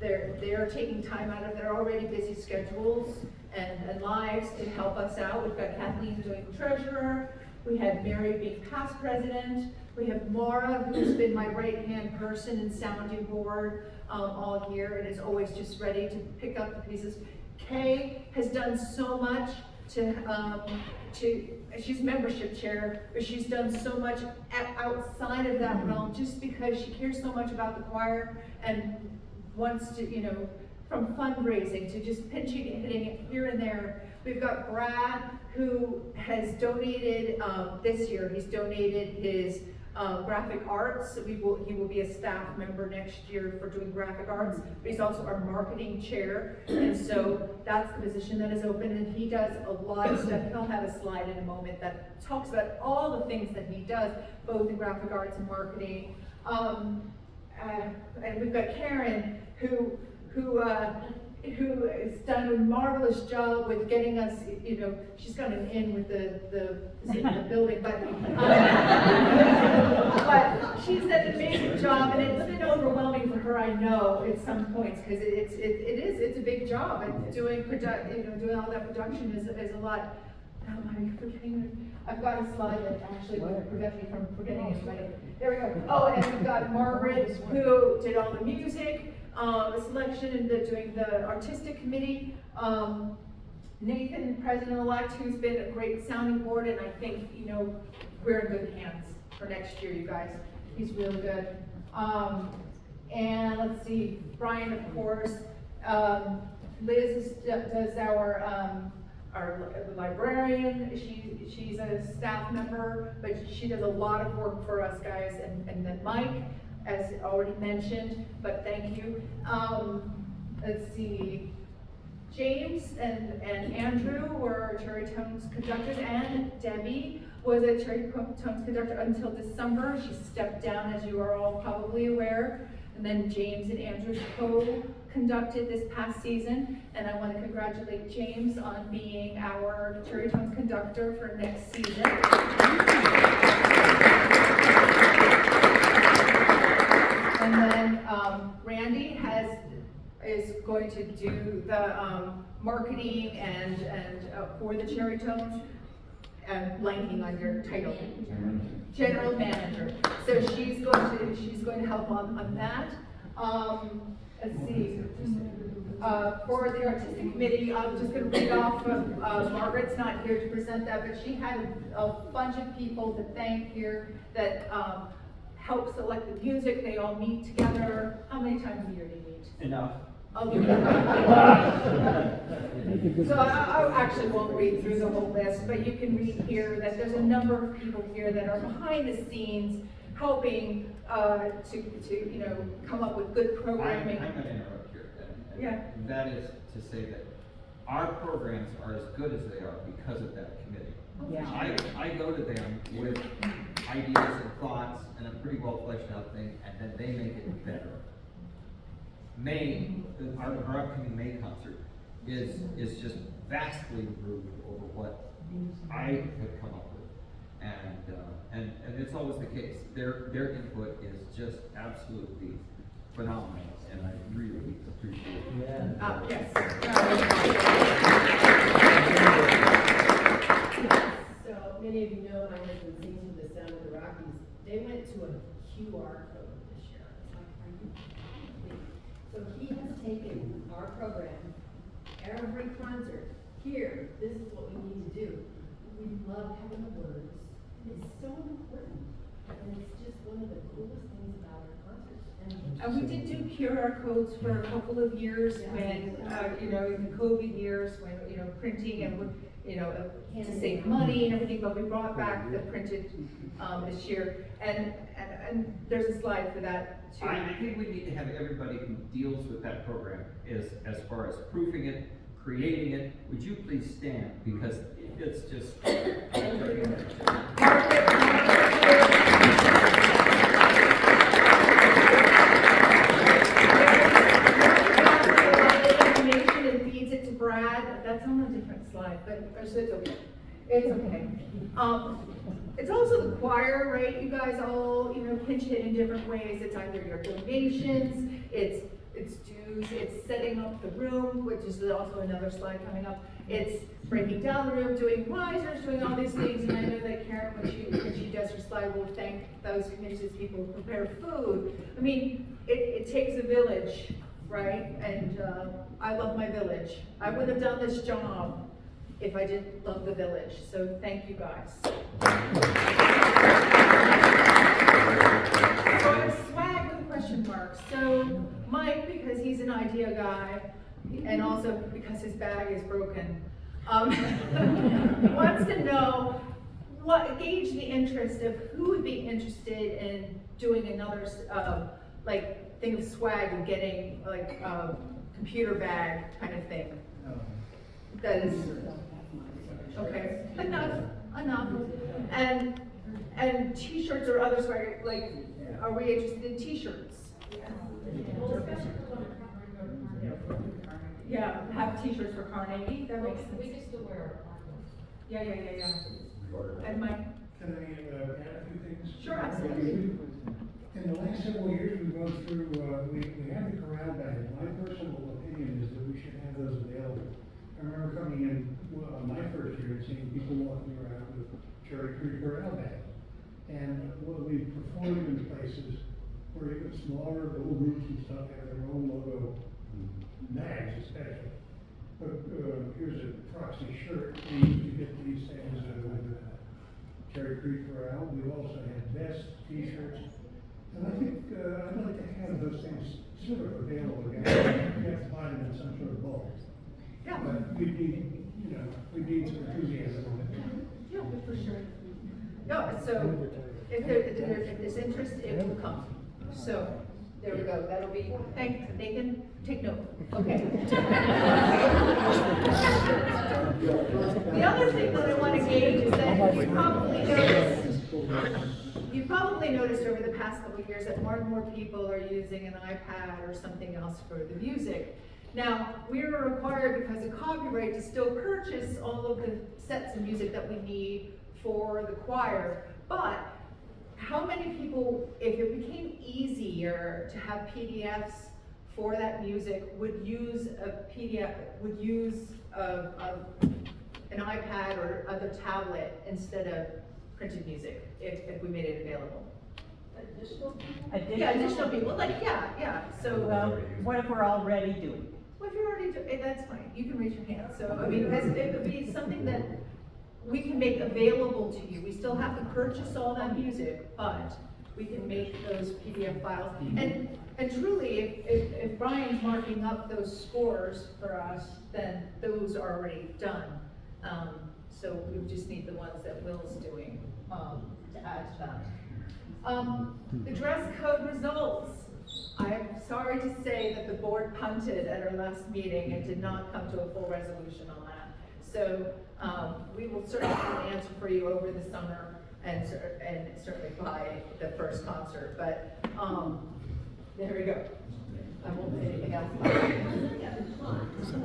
they're taking time out of their already busy schedules and lives to help us out. We've got Kathleen doing treasurer. We had Mary being past president. We have Mara, who's been my right-hand person in sounding board all year and is always just ready to pick up the pieces. Kay has done so much she's membership chair, but she's done so much outside of that realm just because she cares so much about the choir and wants to, from fundraising to just pinching and hitting it here and there. We've got Brad, who has donated, this year, he's donated his graphic arts. He will be a staff member next year for doing graphic arts, but he's also our marketing chair, and so that's the position that is open, and he does a lot of stuff. He'll have a slide in a moment that talks about all the things that he does, both in graphic arts and marketing. and we've got Karen, who has done a marvelous job with getting us, you know, she's got an in with the building, but she's done an amazing job, and it's been overwhelming for her, I know, at some points, because it's a big job, and doing doing all that production is a lot. How am I forgetting? I've got a slide that actually prevents me from forgetting it, but there we go. Oh, and we've got Margaret, who did all the music, the selection, and doing the artistic committee. Nathan, president-elect, who's been a great sounding board, and I think, you know, we're in good hands for next year, you guys. He's really good. And let's see, Brian, of course. Liz does our librarian. She's a staff member, but she does a lot of work for us guys. And then Mike, as already mentioned, but thank you. Let's see, James and Andrew were Cherry Tones conductors, and Debbie was a Cherry Tones conductor until December. She stepped down, as you are all probably aware. And then James and Andrew co-conducted this past season, and I want to congratulate James on being our Cherry Tones conductor for next season. And then Randy is going to do the marketing and for the Cherry Tones. And blanking on your title, general manager. So she's going to help on that. Let's see. For the artistic committee, I'm just going to read off of Margaret's not here to present that, but she had a bunch of people to thank here that help select the music. They all meet together. How many times a year do you meet? Enough. Okay. So I actually won't read through the whole list, but you can read here that there's a number of people here that are behind the scenes helping to come up with good programming. I'm going to interrupt here. Yeah. And that is to say that our programs are as good as they are because of that committee. Yeah. I go to them with ideas and thoughts and a pretty well fleshed out thing, and then they make it better. Our upcoming May concert is just vastly improved over what I have come up with, and it's always the case. Their input is just absolutely phenomenal, and I really appreciate it. Yes. So many of you know my husband sings with the Sound of the Rockies. They went to a QR code this year. It's like, are you kidding? So he has taken our program, every concert, here, this is what we need to do. We love having the words. It's so important. And it's just one of the coolest things about our concerts. And we did do QR codes for a couple of years when, in the COVID years when, printing and, to save money and everything, but we brought back the printed, this year. And there's a slide for that too. I think we need to have everybody who deals with that program as far as proofing it, creating it. Would you please stand, because it's just. Information and feeds it to Brad. That's on a different slide, but it's okay. It's okay. It's also the choir, right? You guys all, pinch hit in different ways. It's either your donations, it's dues, it's setting up the room, which is also another slide coming up. It's breaking down the room, doing risers, doing all these things. And I know that Karen, when she does her slide, will thank those commissions, people who prepare food. I mean, it takes a village, right? And I love my village. I wouldn't have done this job if I didn't love the village. So thank you guys. Swag with a question mark. So Mike, because he's an idea guy, and also because his bag is broken, wants to know gauge the interest of who would be interested in doing another thing of swag and getting computer bag kind of thing. That is okay. Enough. And t-shirts or other swag, are we interested in t-shirts? Yeah, have t-shirts for Carnegie, that makes sense. We can still wear our Yeah. And Mike? Can I add a few things? Sure, absolutely. In the last several years, we've gone through, we have the corral bag. My personal opinion is that we should have those available. I remember coming in, my first year and seeing people walking around with Cherry Creek corral bags. And what we performed in places where even smaller little groups and stuff have their own logo bags especially. But, here's a proxy shirt, we used to get these things with Cherry Creek Corral. We also had vests, t-shirts. And I think, I'd like to have those things sort of available again. You have to buy them in some sort of bulk. Yeah. But we need, we need some enthusiasm on it. Yeah, for sure. No, so if there's interest, it will come. So, there we go, that'll be, thanks, Nathan, take note, okay. The other thing that I want to gauge is that you've probably noticed over the past couple of years that more and more people are using an iPad or something else for the music. Now, we're required because of copyright to still purchase all of the sets of music that we need for the choir, but how many people, if it became easier to have PDFs for that music, would use a PDF, would use an iPad or other tablet instead of printed music, if we made it available? Additional people? Yeah, additional people, like, yeah, so. Well, what if we're already doing? Well, if you're already doing, that's fine, you can raise your hand, so, I mean, it would be something that we can make available to you. We still have to purchase all that music, but we can make those PDF files. And truly, if Brian's marking up those scores for us, then those are already done. So we just need the ones that Will's doing, to add to that. The dress code results. I'm sorry to say that the board punted at our last meeting and did not come to a full resolution on that. So, we will certainly have an answer for you over the summer and certainly by the first concert, but, there we go. I won't say anything else.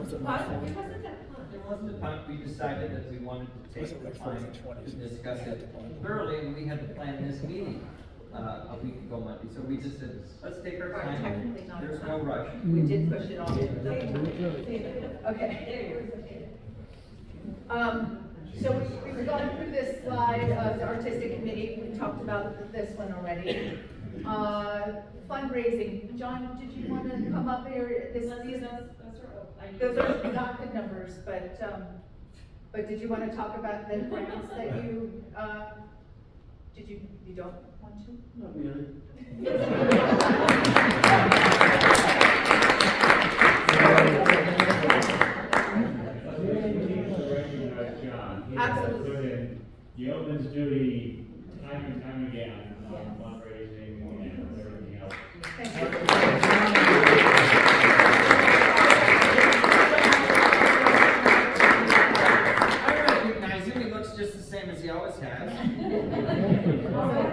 The punt, we decided that we wanted to take the time to discuss it thoroughly, and we had to plan this meeting a week ago Monday. So we just said, let's take our time. Technically not. There's no rush. We did push it off. Okay. So we've gone through this slide of the artistic committee. We talked about this one already. Fundraising. John, did you want to come up here? Those are not good numbers, but did you want to talk about the grants that you, you don't want to? Not really. Absolutely. The Yeoman's duty time and time again on fundraising and everything else. I recognize him, he looks just the same as he always has.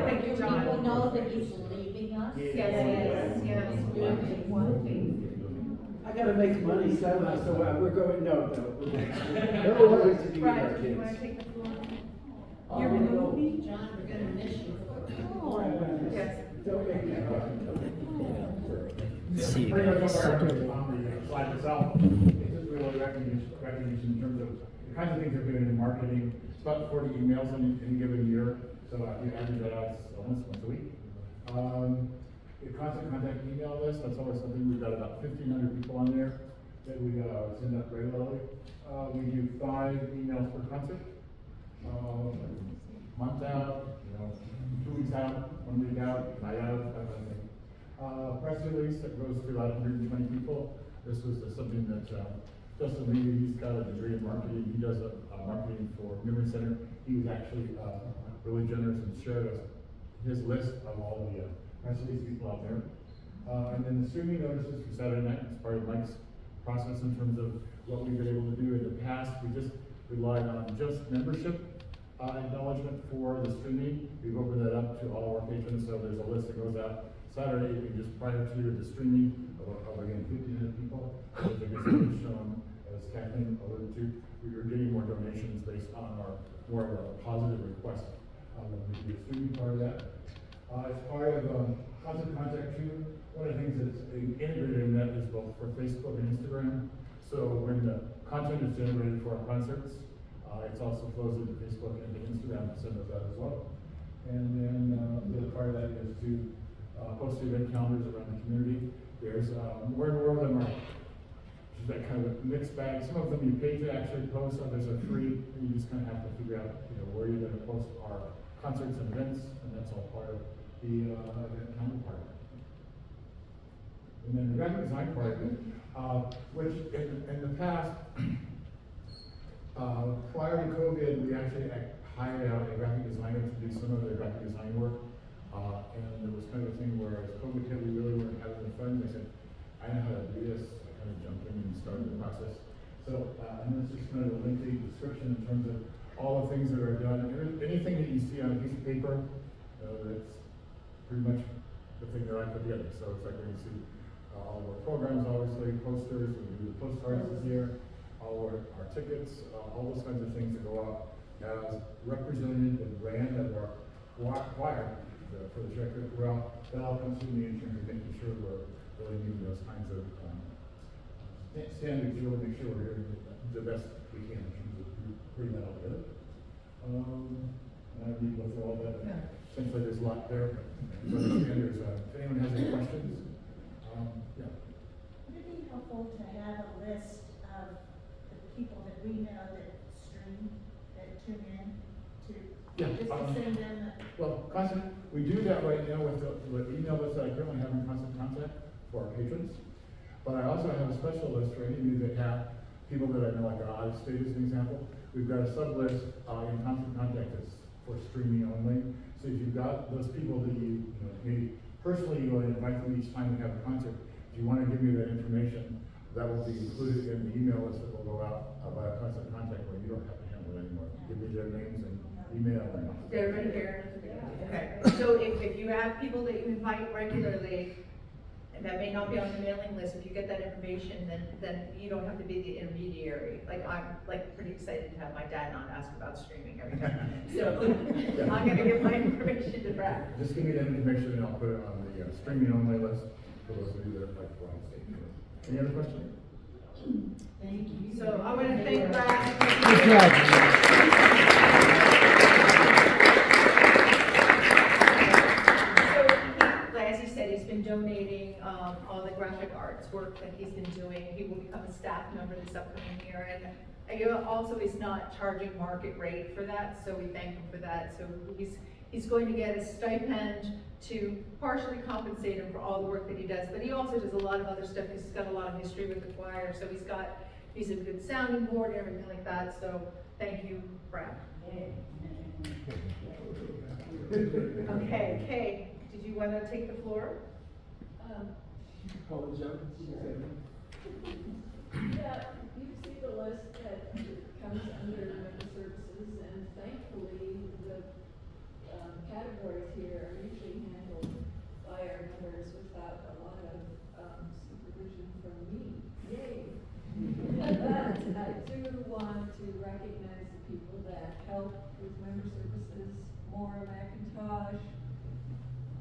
Thank you, John. People know that he's leaving us. Yes. I gotta make money somehow, so we're going, no. Brian, do you want to take the floor? You're moving, John, we're gonna miss you. Yes. Don't make me cry. Pretty much over on the slide itself, it's just really recognition in terms of the kinds of things they're doing in marketing. It's about 40 emails in any given year, so you average that out almost once a week. The constant contact email list, that's always something, we've got about 1,500 people on there that we send out regularly. We do 5 emails per concert, month out, 2 weeks out, 1 week out, night out, that kind of thing. Press release that goes to about 120 people. This was something that Justin Lee, he's got a degree in marketing. He does marketing for Memory Center. He was actually really generous and shared us his list of all the press release people out there. And then the streaming notices for Saturday night is part of Mike's process in terms of what we've been able to do. In the past, we just relied on just membership acknowledgement for the streaming. We've opened that up to all of our patrons, so there's a list that goes out Saturday evening, just prior to the streaming of again, 1,500 people. The tickets were shown, as Kathleen alluded to, we were getting more donations based on our more of a positive request. When we do the streaming part of that. As part of Constant Contact too, one of the things that's integrated in that is both for Facebook and Instagram. So when the content is generated for our concerts, it also flows into Facebook and into Instagram to send us out as well. And then the other part of that is to post event calendars around the community. There's more and more of them are just that kind of a mixed bag. Some of them you pay to actually post, others are free, and you just kind of have to figure out, where you're going to post our concerts and events, and that's all part of the event calendar part. And then the graphic design part of it, which in the past, prior to COVID, we actually hired out a graphic designer to do some of the graphic design work. And there was kind of a thing where as COVID hit, we really weren't having the funds. I said, I know how to do this. I kind of jumped in and started the process. So, and it's just kind of a lengthy description in terms of all the things that are done. Anything that you see on a piece of paper, that's pretty much the thing that I put together. So it's like when you see all of our programs, obviously, posters, we do the postcards this year, all our tickets, all those kinds of things that go out as represented the brand of our choir for the record. Well, that all comes to me in terms of making sure we're really meeting those kinds of standards, really make sure we're doing the best we can in terms of putting that all together. And I need to go through all that. Essentially, there's a lot there. So if anyone has any questions, yeah. Would it be helpful to have a list of the people that we know that stream, that tune in, just to send them? Well, we do that right now with the email list that I currently have in Constant Contact for our patrons. But I also have a special list for any of you that have people that I know, like out of state as an example. We've got a sub list in Constant Contact that's for streaming only. So if you've got those people that you maybe personally you want to invite them each time we have a concert, if you want to give me that information, that will be included in the email list that will go out via Constant Contact where you don't have to handle it anymore. Give me their names and email and They're right here. Okay, so if you have people that you invite regularly, and that may not be on the mailing list, if you get that information, then you don't have to be the intermediary. Like, I'm pretty excited to have my dad not ask about streaming every time. So I'm gonna give my information to Brad. Just give me that information and I'll put it on the streaming only list for those of you that are like flying state. Any other questions? Thank you. So I want to thank Brad. As he said, he's been donating all the graphic arts work that he's been doing. He will become a staff member this upcoming year, and also he's not charging market rate for that, so we thank him for that. So he's going to get a stipend to partially compensate him for all the work that he does, but he also does a lot of other stuff. He's got a lot of history with the choir, so he's a good sounding board and everything like that. So thank you, Brad. Okay, Kay, did you want to take the floor? Yeah, you see the list that comes under member services, and thankfully the categories here are usually handled by our members without a lot of supervision from me. Yay! But I do want to recognize the people that help with member services: Maura McIntosh,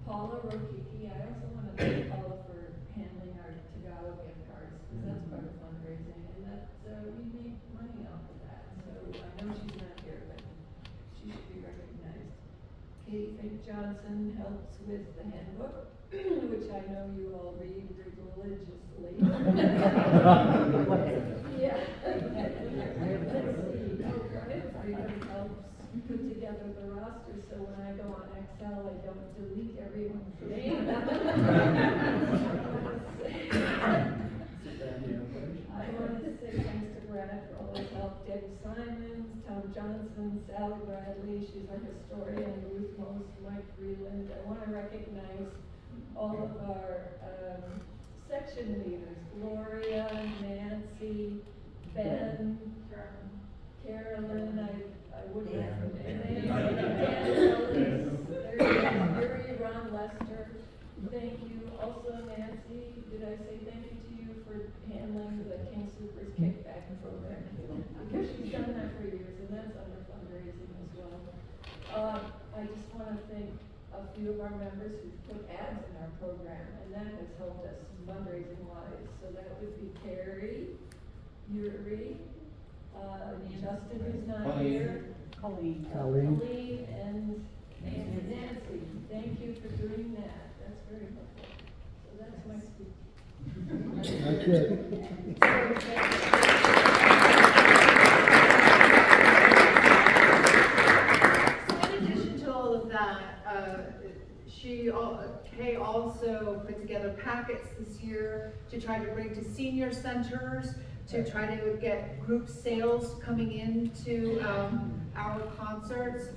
Paula Rokicki. I also want to thank Paula for handling our to-go gift cards, because that's part of fundraising, and that we make money off of that. So I know she's not here, but she should be recognized. Katie Fink Johnson helps with the handbook, which I know you all read religiously. Yeah. Everybody helps put together the roster, so when I go on Excel, I don't delete everyone's name. I want to say thanks to Brad for all his help. Debbie Simons, Tom Johnson, Sally Bradley, she's our historian, Ruth Most, Mike Freeland. I want to recognize all of our section leaders: Gloria, Nancy, Ben, Carolyn, I wouldn't have Yuri, Ron Lester, Thank you. Also, Nancy, did I say thank you to you for handling the King Soopers kickback program? Because she's done that for years, and that's under fundraising as well. I just want to thank a few of our members who put ads in our program, and that has helped us fundraising wise. So that would be Carrie, Yuri, Justin who's not here, Colleen. Colleen, and Nancy. Thank you for doing that. That's very helpful. So that's my speech. That's it. So in addition to all of that, Kay also put together packets this year to try to bring to senior centers, to try to get group sales coming into our concerts.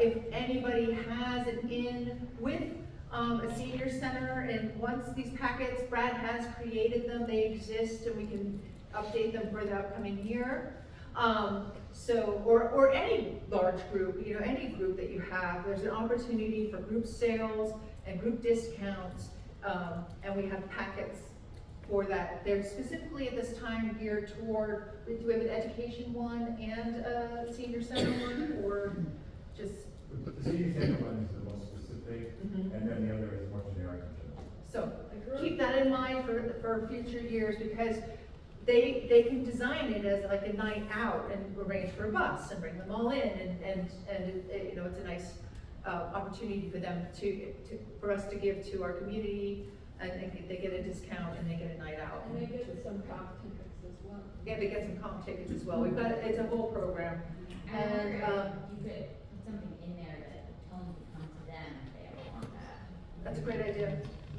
If anybody has an in with a senior center, and once these packets, Brad has created them, they exist, and we can update them for the upcoming year. Or any large group, any group that you have, there's an opportunity for group sales and group discounts, and we have packets for that. They're specifically at this time geared toward, do we have an education one and a senior center one, or just? The senior center one is the most specific, and then the other is more generic. So keep that in mind for future years, because they can design it as like a night out and arrange for a bus and bring them all in, and it's a nice opportunity for them for us to give to our community, and they get a discount and they get a night out. And they get some comp tickets as well. Yeah, they get some comp tickets as well. It's a whole program. And you could put something in there that tell them to come to them if they ever want that. That's a great idea.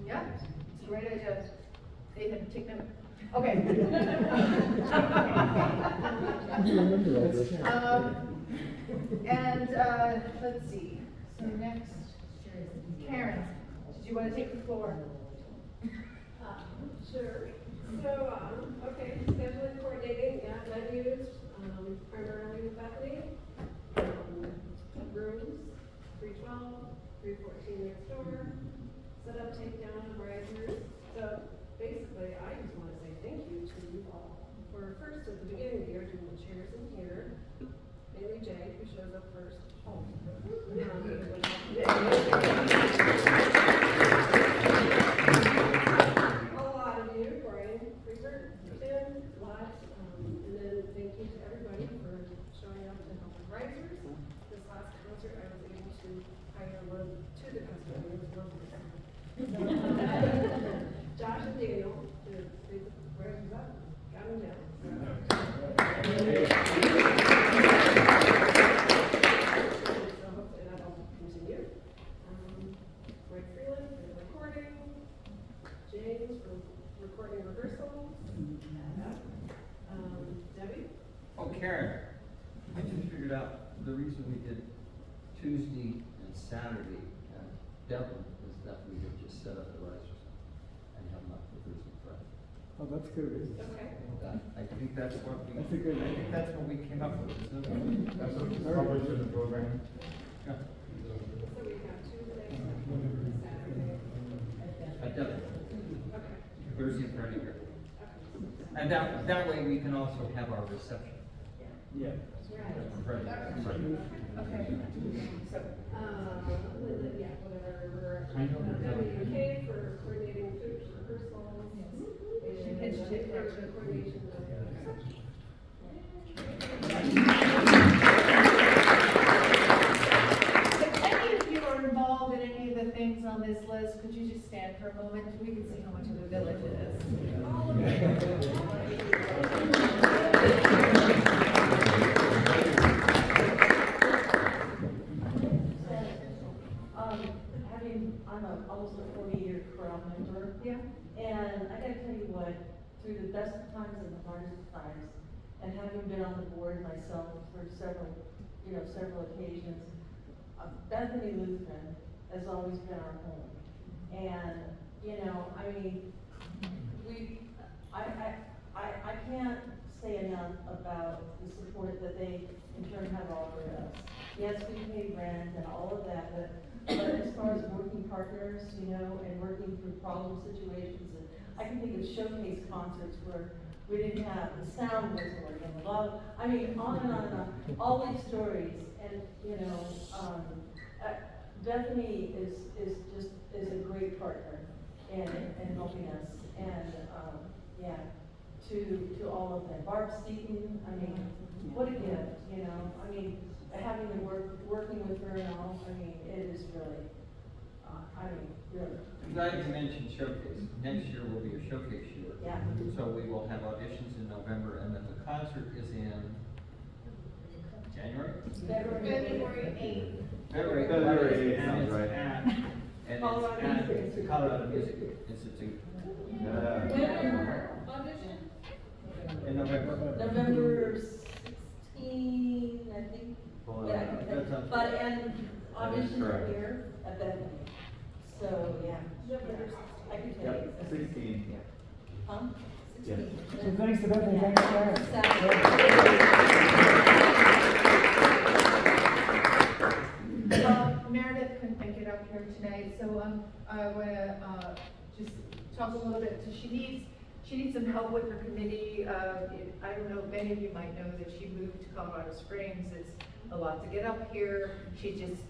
Yeah, it's a great idea. Nathan, take them. Okay. Let's see. So next, Karen, did you want to take the floor? Sure. So, okay, scheduling, coordinating, venues, primarily with Bethany. Rooms, 312, 314 next door. Set up, take down, risers. So basically, I just want to say thank you to you all for first at the beginning of the year doing the chairs in here. Mainly Jay, who shows up first. A lot of you, Brian, Freezer, Tim, lots, and then thank you to everybody for showing up to help with risers. This last concert, I was able to hire one to the concert. It was lovely. Josh and Daniel to lead the risers up, got them down. So hopefully that'll continue. Mike Freeland for the recording. James for recording rehearsals. Debbie? Oh, Karen, I just figured out the reason we did Tuesday and Saturday at Devlin is that we had just set up the risers and have them up for Thursday and Friday. Oh, that's good. Okay. I think that's what we, That's a good I think that's what we came up with, isn't it? That's what it's published in the program. Yeah. So we have Tuesday, Saturday. At Devlin, Okay. Thursday and Friday here. And that way we can also have our reception. Yeah. Friday. Okay. So, yeah, whatever, I know. WK for coordinating food rehearsals. And Jay for the coordination of the reception. If any of you are involved in any of the things on this list, could you just stand for a moment so we can see how much of a village it is? I'm almost a 40-year crowd member. Yeah. And I gotta tell you what, through the best of times and the hardest of times, and having been on the board myself for several occasions, Bethany Lutheran has always been our home. And, I can't say enough about the support that they in turn have offered us. Yes, we pay rent and all of that, but but as far as working partners, you know, and working through problem situations, and I can think of showcase concerts where we didn't have, the sound wasn't working, a lot of, I mean, on and on and on, all these stories, and, you know, Bethany is a great partner in helping us, and, yeah, to all of them. Barb Seaton, I mean, what a gift, you know, I mean, having to working with her and all, I mean, it is really, really. I'm glad you mentioned showcase. Next year will be a showcase year. Yeah. So we will have auditions in November, and then the concert is in January? February 8th. February 8th sounds right. And it's at the Colorado Music Institute. Yeah. When audition? In November. November 16, I think. Yeah, That sounds but, good. and auditions are here at Bethany. So, yeah. I can tell you. Yep, 16. Huh? Yeah. So thanks to Bethany, thanks for sharing. Meredith couldn't make it up here tonight, so I wanna just talk a little bit. So she needs some help with her committee. I don't know, many of you might know that she moved to Colorado Springs. It's a lot to get up here. She just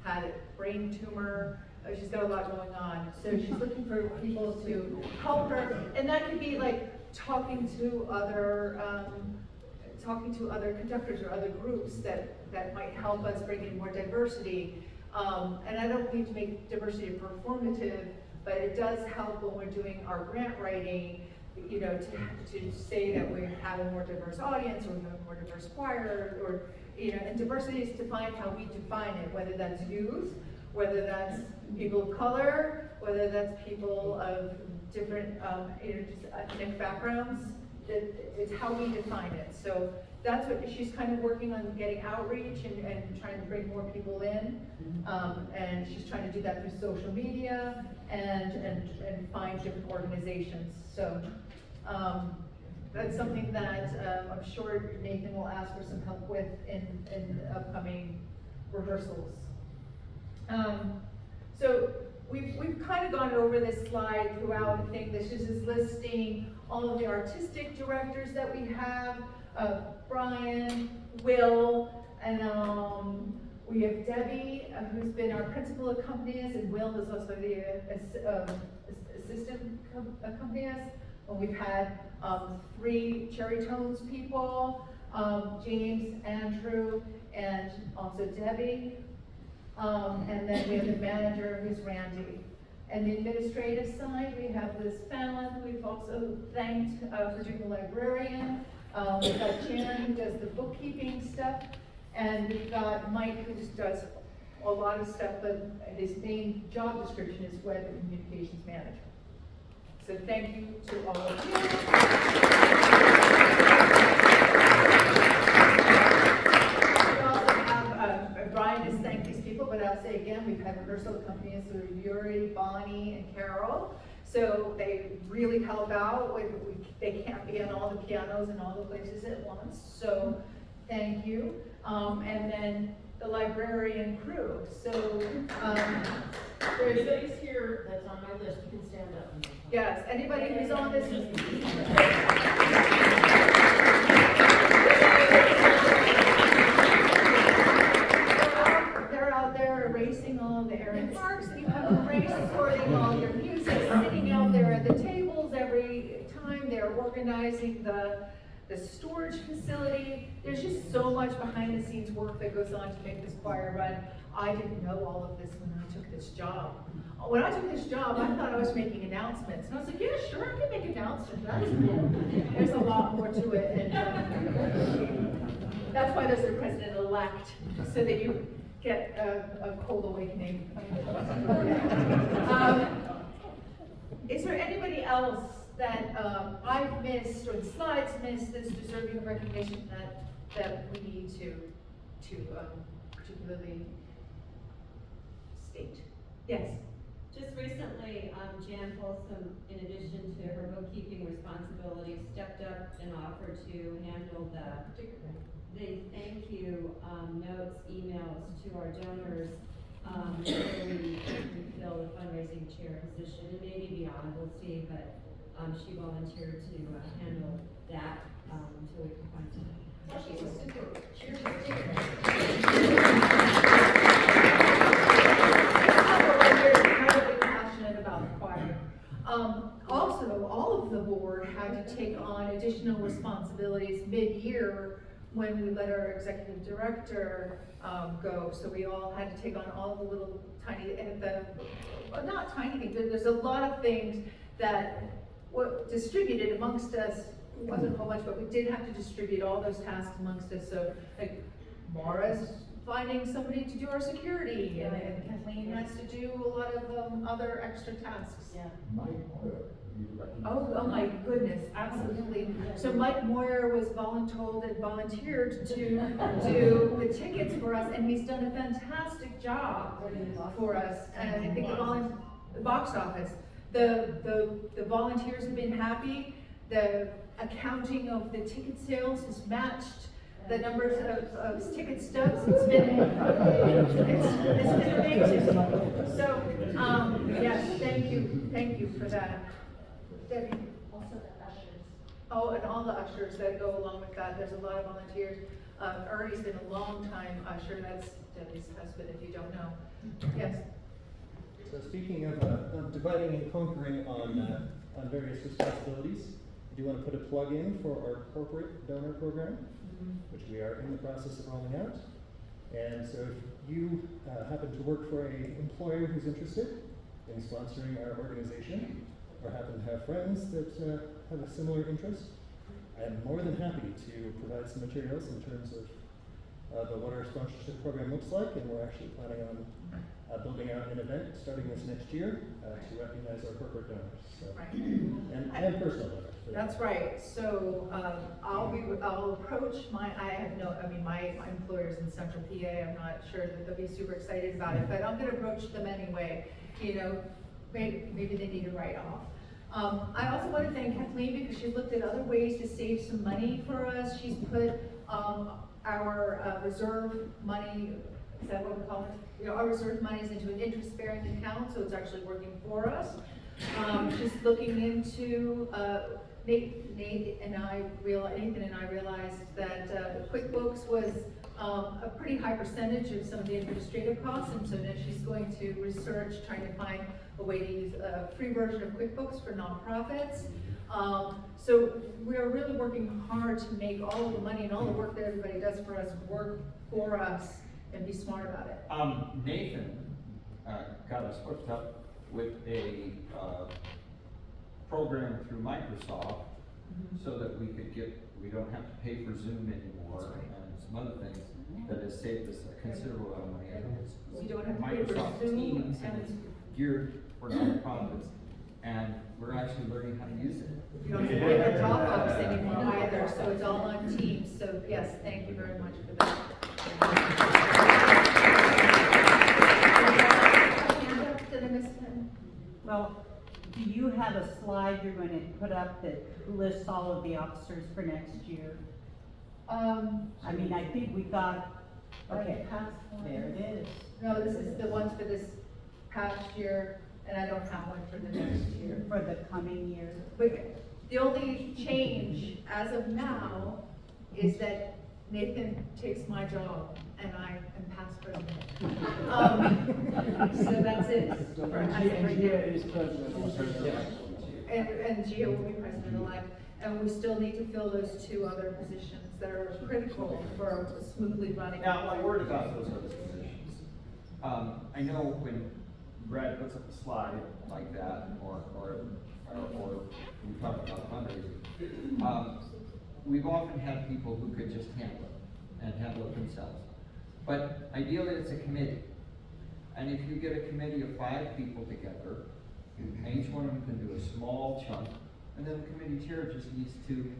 had a brain tumor. She's got a lot going on. So she's looking for people to help her. And that could be like talking to other conductors or other groups that might help us bring in more diversity. And I don't need to make diversity performative, but it does help when we're doing our grant writing, you know, to say that we have a more diverse audience, or we have a more diverse choir, or, you know, and diversity is defined how we define it, whether that's youth, whether that's people of color, whether that's people of different, you know, just ethnic backgrounds. It's how we define it. So that's what she's kind of working on, getting outreach and trying to bring more people in. And she's trying to do that through social media and find different organizations. So that's something that I'm sure Nathan will ask for some help with in upcoming rehearsals. So we've kind of gone over this slide throughout. I think this is listing all of the artistic directors that we have, Brian, Will, and we have Debbie, who's been our principal accompanist, and Will is also the assistant accompanist. We've had 3 Cherry Tones people, James, Andrew, and also Debbie. And then we have the manager, who's Randy. And the administrative side, we have Liz Fallon, who we've also thanked for doing the librarian. We've got Jan, who does the bookkeeping stuff. And we've got Mike, who just does a lot of stuff, but his main job description is web and communications manager. So thank you to all of you. We also have, Brian has thanked these people, but I'll say again, we've had rehearsal accompanist with Yuri, Bonnie, and Carol. So they really help out. They can't be on all the pianos and all the places at once. So thank you. And then the librarian crew. So there's Anybody's here that's on my list, you can stand up. yes, anybody who's on this. They're out there erasing all of the errant marks that you have erased, sorting all your music, sitting out there at the tables every time. They're organizing the storage facility. There's just so much behind the scenes work that goes on to make this choir run. I didn't know all of this when I took this job. When I took this job, I thought I was making announcements. And I was like, yeah, sure, I can make announcements. That's cool. There's a lot more to it. And that's why there's a president-elect, so that you get a cold awakening. Is there anybody else that I've missed or the slides missed that's deserving of recognition that we need to particularly state? Yes. Just recently, Jan Folsom, in addition to her bookkeeping responsibilities, stepped up and offered to handle the thank you notes, emails to our donors, until we fill the fundraising chair position, and maybe beyond, we'll see, but, she volunteered to handle that, until we can find someone. She's a super, she's a incredibly passionate about the choir. Also, all of the board had to take on additional responsibilities mid-year when we let our executive director go. So we all had to take on all the little tiny, well, not tiny things, there's a lot of things that were distributed amongst us. It wasn't a whole bunch, but we did have to distribute all those tasks amongst us. So like Mara's finding somebody to do our security, and Kathleen has to do a lot of other extra tasks. Yeah. Oh my goodness, absolutely. So Mike Moyer was volunteered to do the tickets for us, and he's done a fantastic job for us. And I think the box office, the volunteers have been happy. The accounting of the ticket sales has matched the numbers of ticket stubs. It's been amazing. So, yes, thank you for that. Debbie? Also the ushers. Oh, and all the ushers that go along with that. There's a lot of volunteers. Ernie's been a long time usher. That's Debbie's husband, if you don't know. Yes? So speaking of dividing and conquering on various responsibilities, I do want to put a plug in for our corporate donor program, which we are in the process of rolling out. And so if you happen to work for an employer who's interested in sponsoring our organization, or happen to have friends that have a similar interest, I am more than happy to provide some materials in terms of what our sponsorship program looks like, and we're actually planning on building out an event starting this next year to recognize our corporate donors. So, and personal donors. That's right. So I'll approach my employers in Central PA. I'm not sure that they'll be super excited about it, but I'm going to approach them anyway. You know, maybe they need a write-off. I also want to thank Kathleen because she's looked at other ways to save some money for us. She's put our reserve money, is that what we call it? You know, our reserve money is into an interest-bearing account, so it's actually working for us. She's looking into Nathan and I realized that QuickBooks was a pretty high percentage of some of the administrative costs, and so now she's going to research trying to find a way to use a free version of QuickBooks for nonprofits. So we're really working hard to make all of the money and all the work that everybody does for us work for us and be smart about it. Nathan got us hooked up with a program through Microsoft so that we don't have to pay for Zoom anymore and some other things that has saved us a considerable amount of money. You don't have to pay for Microsoft Zoom Teams and it's geared for nonprofits, and we're actually learning how to use it. You don't have to pay for Dropbox anymore either, so it's all on Teams. So yes, thank you very much for that. Did I miss one? Well, do you have a slide you're going to put up that lists all of the officers for next year? I mean, I think we got, okay, there it is. No, this is the ones for this past year, and I don't have one for the next year. For the coming year. But the only change as of now is that Nathan takes my job and I am past president. So that's it. And Gia is president. And Gia will be president-elect. And we still need to fill those two other positions that are critical for smoothly running. Now, a word about those other positions. I know when Brad puts up a slide like that, or we talk about fundraising, we've often had people who could just handle it and handle it themselves. But ideally, it's a committee. And if you get a committee of 5 people together, and each one of them can do a small chunk, and then the committee chair just needs to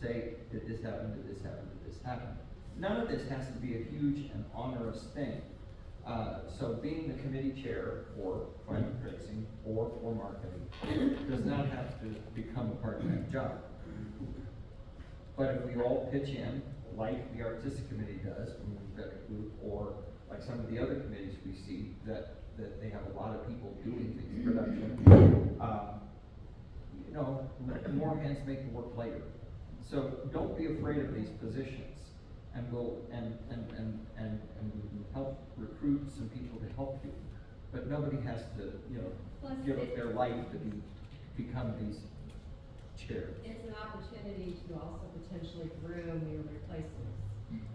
say, did this happen, did this happen, did this happen? None of this has to be a huge and onerous thing. So being the committee chair for fundraising or for marketing does not have to become a part-time job. But if we all pitch in, like the artistic committee does, when we've got a group, or like some of the other committees we see, that they have a lot of people doing things, production. You know, more hands make the work lighter. So don't be afraid of these positions, and go and help recruit some people to help you. But nobody has to, you know, Plus give up their life to become these chairs. It's an opportunity to also potentially groom your replacements.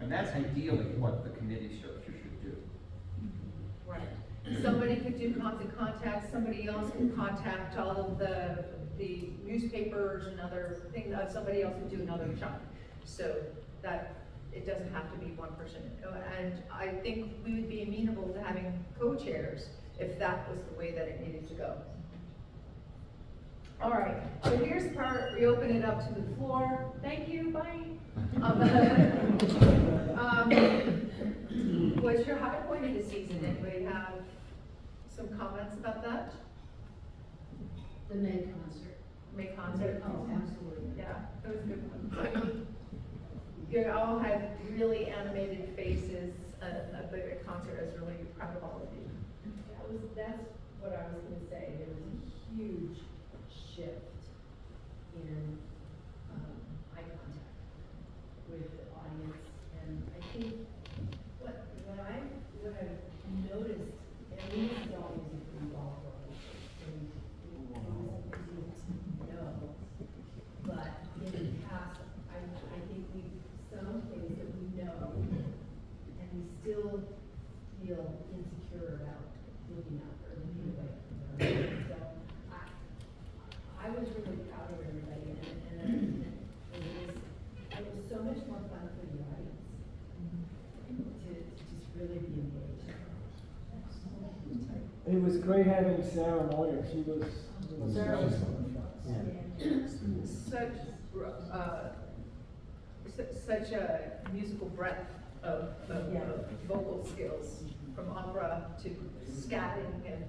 And that's ideally what the committee structure should do. Right. Somebody could do constant contact, somebody else could contact all of the newspapers and other things, somebody else could do another chunk. So that, it doesn't have to be one person. And I think we would be amenable to having co-chairs if that was the way that it needed to go. All right, so here's the part, we open it up to the floor. Thank you, bye. What's your high point of the season? Anybody have some comments about that? The May concert. May concert? Oh, absolutely. Yeah, that was a good one. You all had really animated faces. The concert. I was really proud of all of you. That's what I was gonna say, there was a huge shift in, eye contact with the audience, and I think what I've noticed, and this is always a pretty awful, and no, but in the past, I think some things that we know, and we still feel insecure about looking up or looking away from them. So I was really proud of everybody, and it was so much more fun for the audience to just really be engaged. It was great having Sarah Moyer, she was Sarah was such a musical breadth of vocal skills, from opera to scatting and.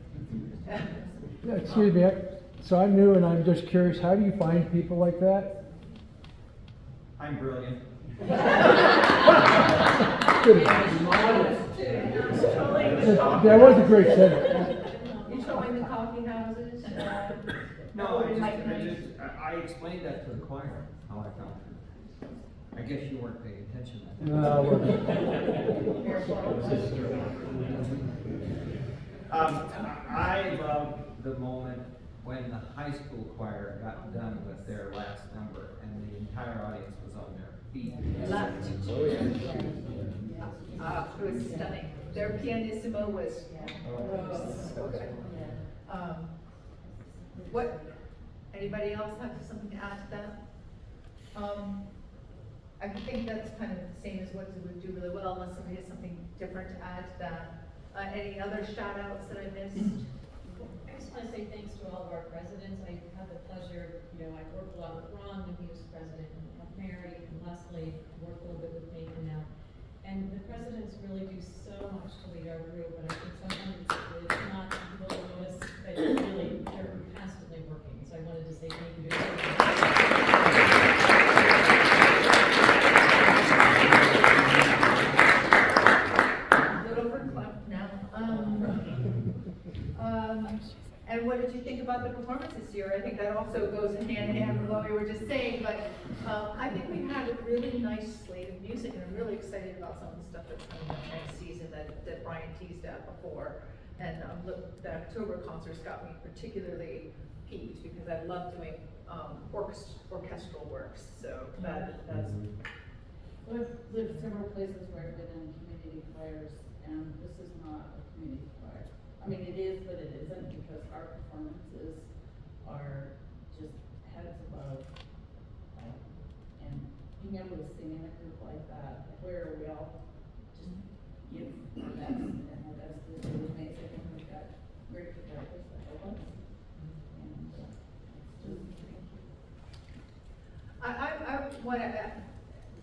Yeah, excuse me, so I'm new and I'm just curious, how do you find people like that? I'm brilliant. That was a great segment. You showing the coffee houses? No, I explained that to the choir, how I found her. I guess you weren't paying attention that day. I love the moment when the high school choir got done with their last number and the entire audience was on their feet. Left. It was stunning. Their pianissimo was so good. What, anybody else have something to add to that? I think that's kind of the same as what we would do really well, unless somebody has something different to add to that. Any other shout outs that I missed? I just want to say thanks to all of our presidents. I had the pleasure, I worked a lot with Ron when he was president, and Mary and Leslie, worked a little bit with Nathan now. And the presidents really do so much to lead our group, and I think sometimes it's not people notice that they're constantly working. So I wanted to say thank you to Little for club now. And what did you think about the performance this year? I think that also goes hand in hand with what we were just saying, but I think we had a really nice slate of music, and I'm really excited about some of the stuff that's coming up next season that Brian teased out before. And the October concerts got me particularly peeved because I love doing orchestral works, so that's. I've lived several places where I've been in community choirs, and this is not a community choir. I mean, it is, but it isn't, because our performances are just heads above. And being able to sing in a group like that, where we all just give our best, and our best is really amazing, and we've got great directors that help us. And it's just,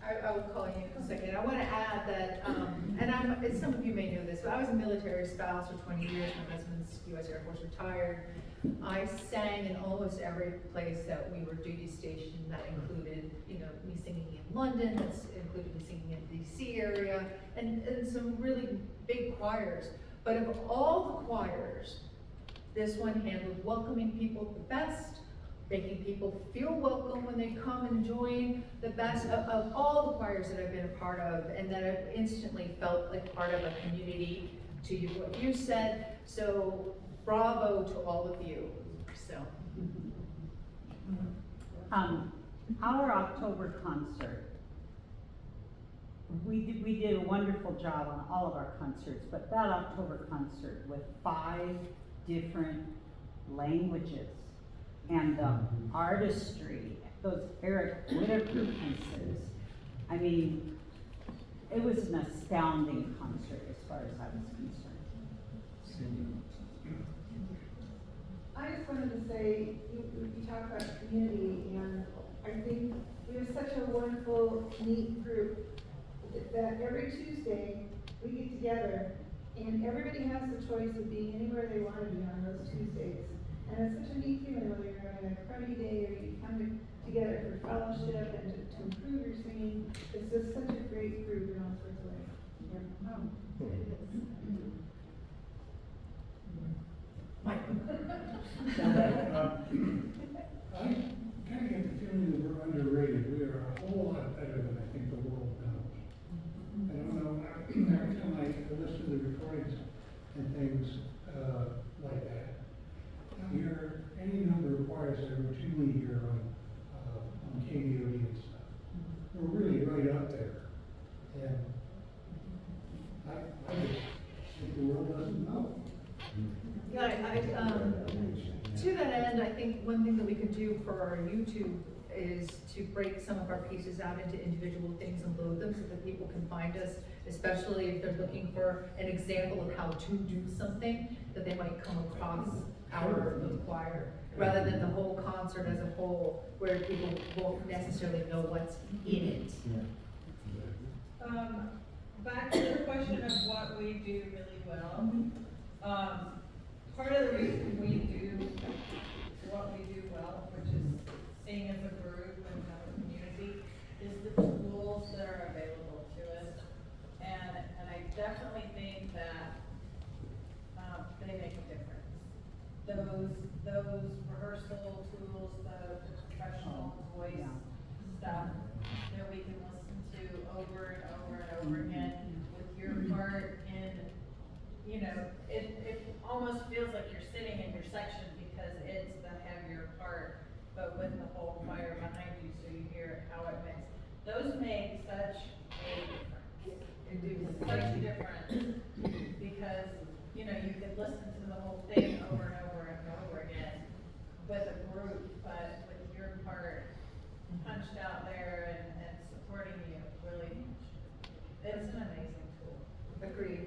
I will call you in a second. I want to add that, and some of you may know this, but I was a military spouse for 20 years. My husband's U.S. Air Force retired. I sang in almost every place that we were duty stationed that included, you know, me singing in London, that's included me singing in the DC area, and some really big choirs. But of all the choirs, this one handled welcoming people the best, making people feel welcome when they come and join, the best of all the choirs that I've been a part of, and that I've instantly felt like part of a community, to you, what you said. So bravo to all of you, so. Our October concert, we did a wonderful job on all of our concerts, but that October concert with 5 different languages and the artistry, those Eric Whitaker pieces, I mean, it was an astounding concert as far as I was concerned. I just wanted to say, you talk about community, and I think we have such a wonderful, neat group that every Tuesday we get together and everybody has the choice of being anywhere they want to be on those Tuesdays. And it's such a neat feeling, whether you're having a crummy day or you come together for fellowship and to improve your singing. It's just such a great group in all sorts of ways. I kind of get the feeling that we're underrated. We are a whole lot better than I think the world knows. I don't know, every time I listen to the recordings and things like that, I hear any number of choirs that routinely hear on KBOD and stuff. We're really right up there. And I just think the world doesn't know. Yeah, to that end, I think one thing that we could do for our YouTube is to break some of our pieces out into individual things and load them so that people can find us, especially if they're looking for an example of how to do something, that they might come across our choir, rather than the whole concert as a whole, where people won't necessarily know what's in it. Back to the question of what we do really well. Part of the reason we do what we do well, which is sing as a group and have a community, is the tools that are available to us. And I definitely think that they make a difference. Those rehearsal tools, the professional voice stuff that we can listen to over and over and over again with your part in, you know, it almost feels like you're sitting in your section because it's the heavier part, but with the whole choir behind you, so you hear how it makes. Those make such a difference. It do such a difference because, you know, you could listen to the whole thing over and over and over again with a group, but with your part punched out there and supporting you, really, it's an amazing tool. Agreed.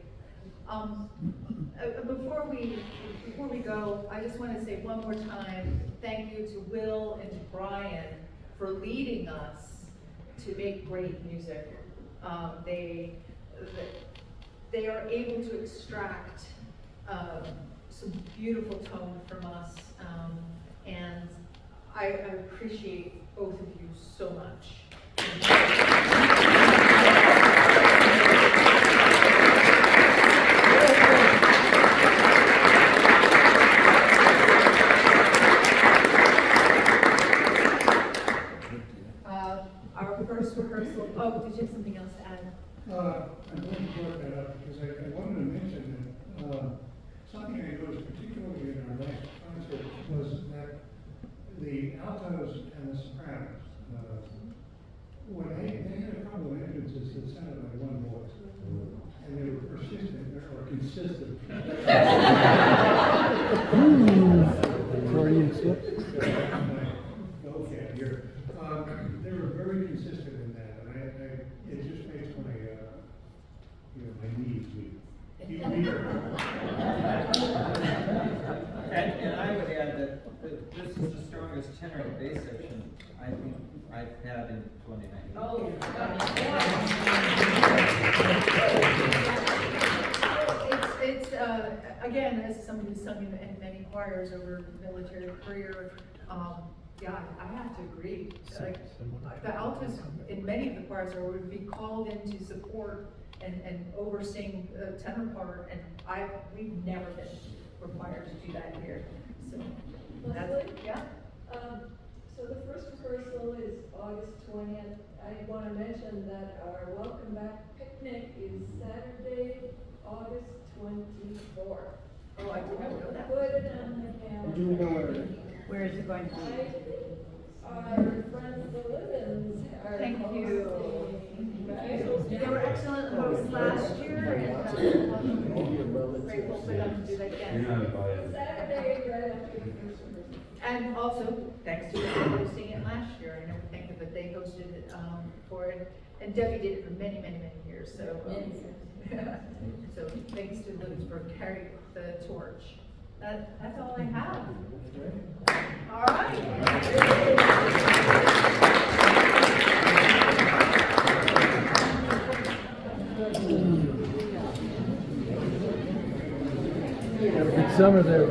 Before we go, I just want to say one more time, thank you to Will and to Brian for leading us to make great music. They are able to extract some beautiful tone from us, and I appreciate both of you so much. Our first rehearsal, oh, did you have something else to add? I'm going to bring that up because I wanted to mention that something I noticed particularly in our last concert was that the altos and the sopranos, when they had a couple of entrances that sounded like one voice, and they were persistent or consistent. Freudian slip. Okay, here. They were very consistent in that, and it just makes my, my knees weak. And I would add that this is the strongest tenor and bass section I think I've had in 2019. Oh, It's again, as someone who's sung in many choirs over military career, Yeah, I have to agree. Like, the altos in many of the choirs would be called in to support and overseeing the tenor part, and we've never been required to do that here, so. Leslie? Yeah. So the first rehearsal is August 20th. I want to mention that our welcome back picnic is Saturday, August 24th. Oh, I did not know that. Put it on the calendar. Do we know Where is it going to be? Our friends, the Livens, are Thank you. hosting, right? They were excellent hosts last year, and I'm grateful for them to do that again. Saturday, right after the first rehearsal. And also, thanks to them hosting it last year, I never think of it, they hosted it, for it, and Debbie did it for many, many, many years, so. So thanks to Liz for carrying the torch. That's all I have. All right. It's summer there.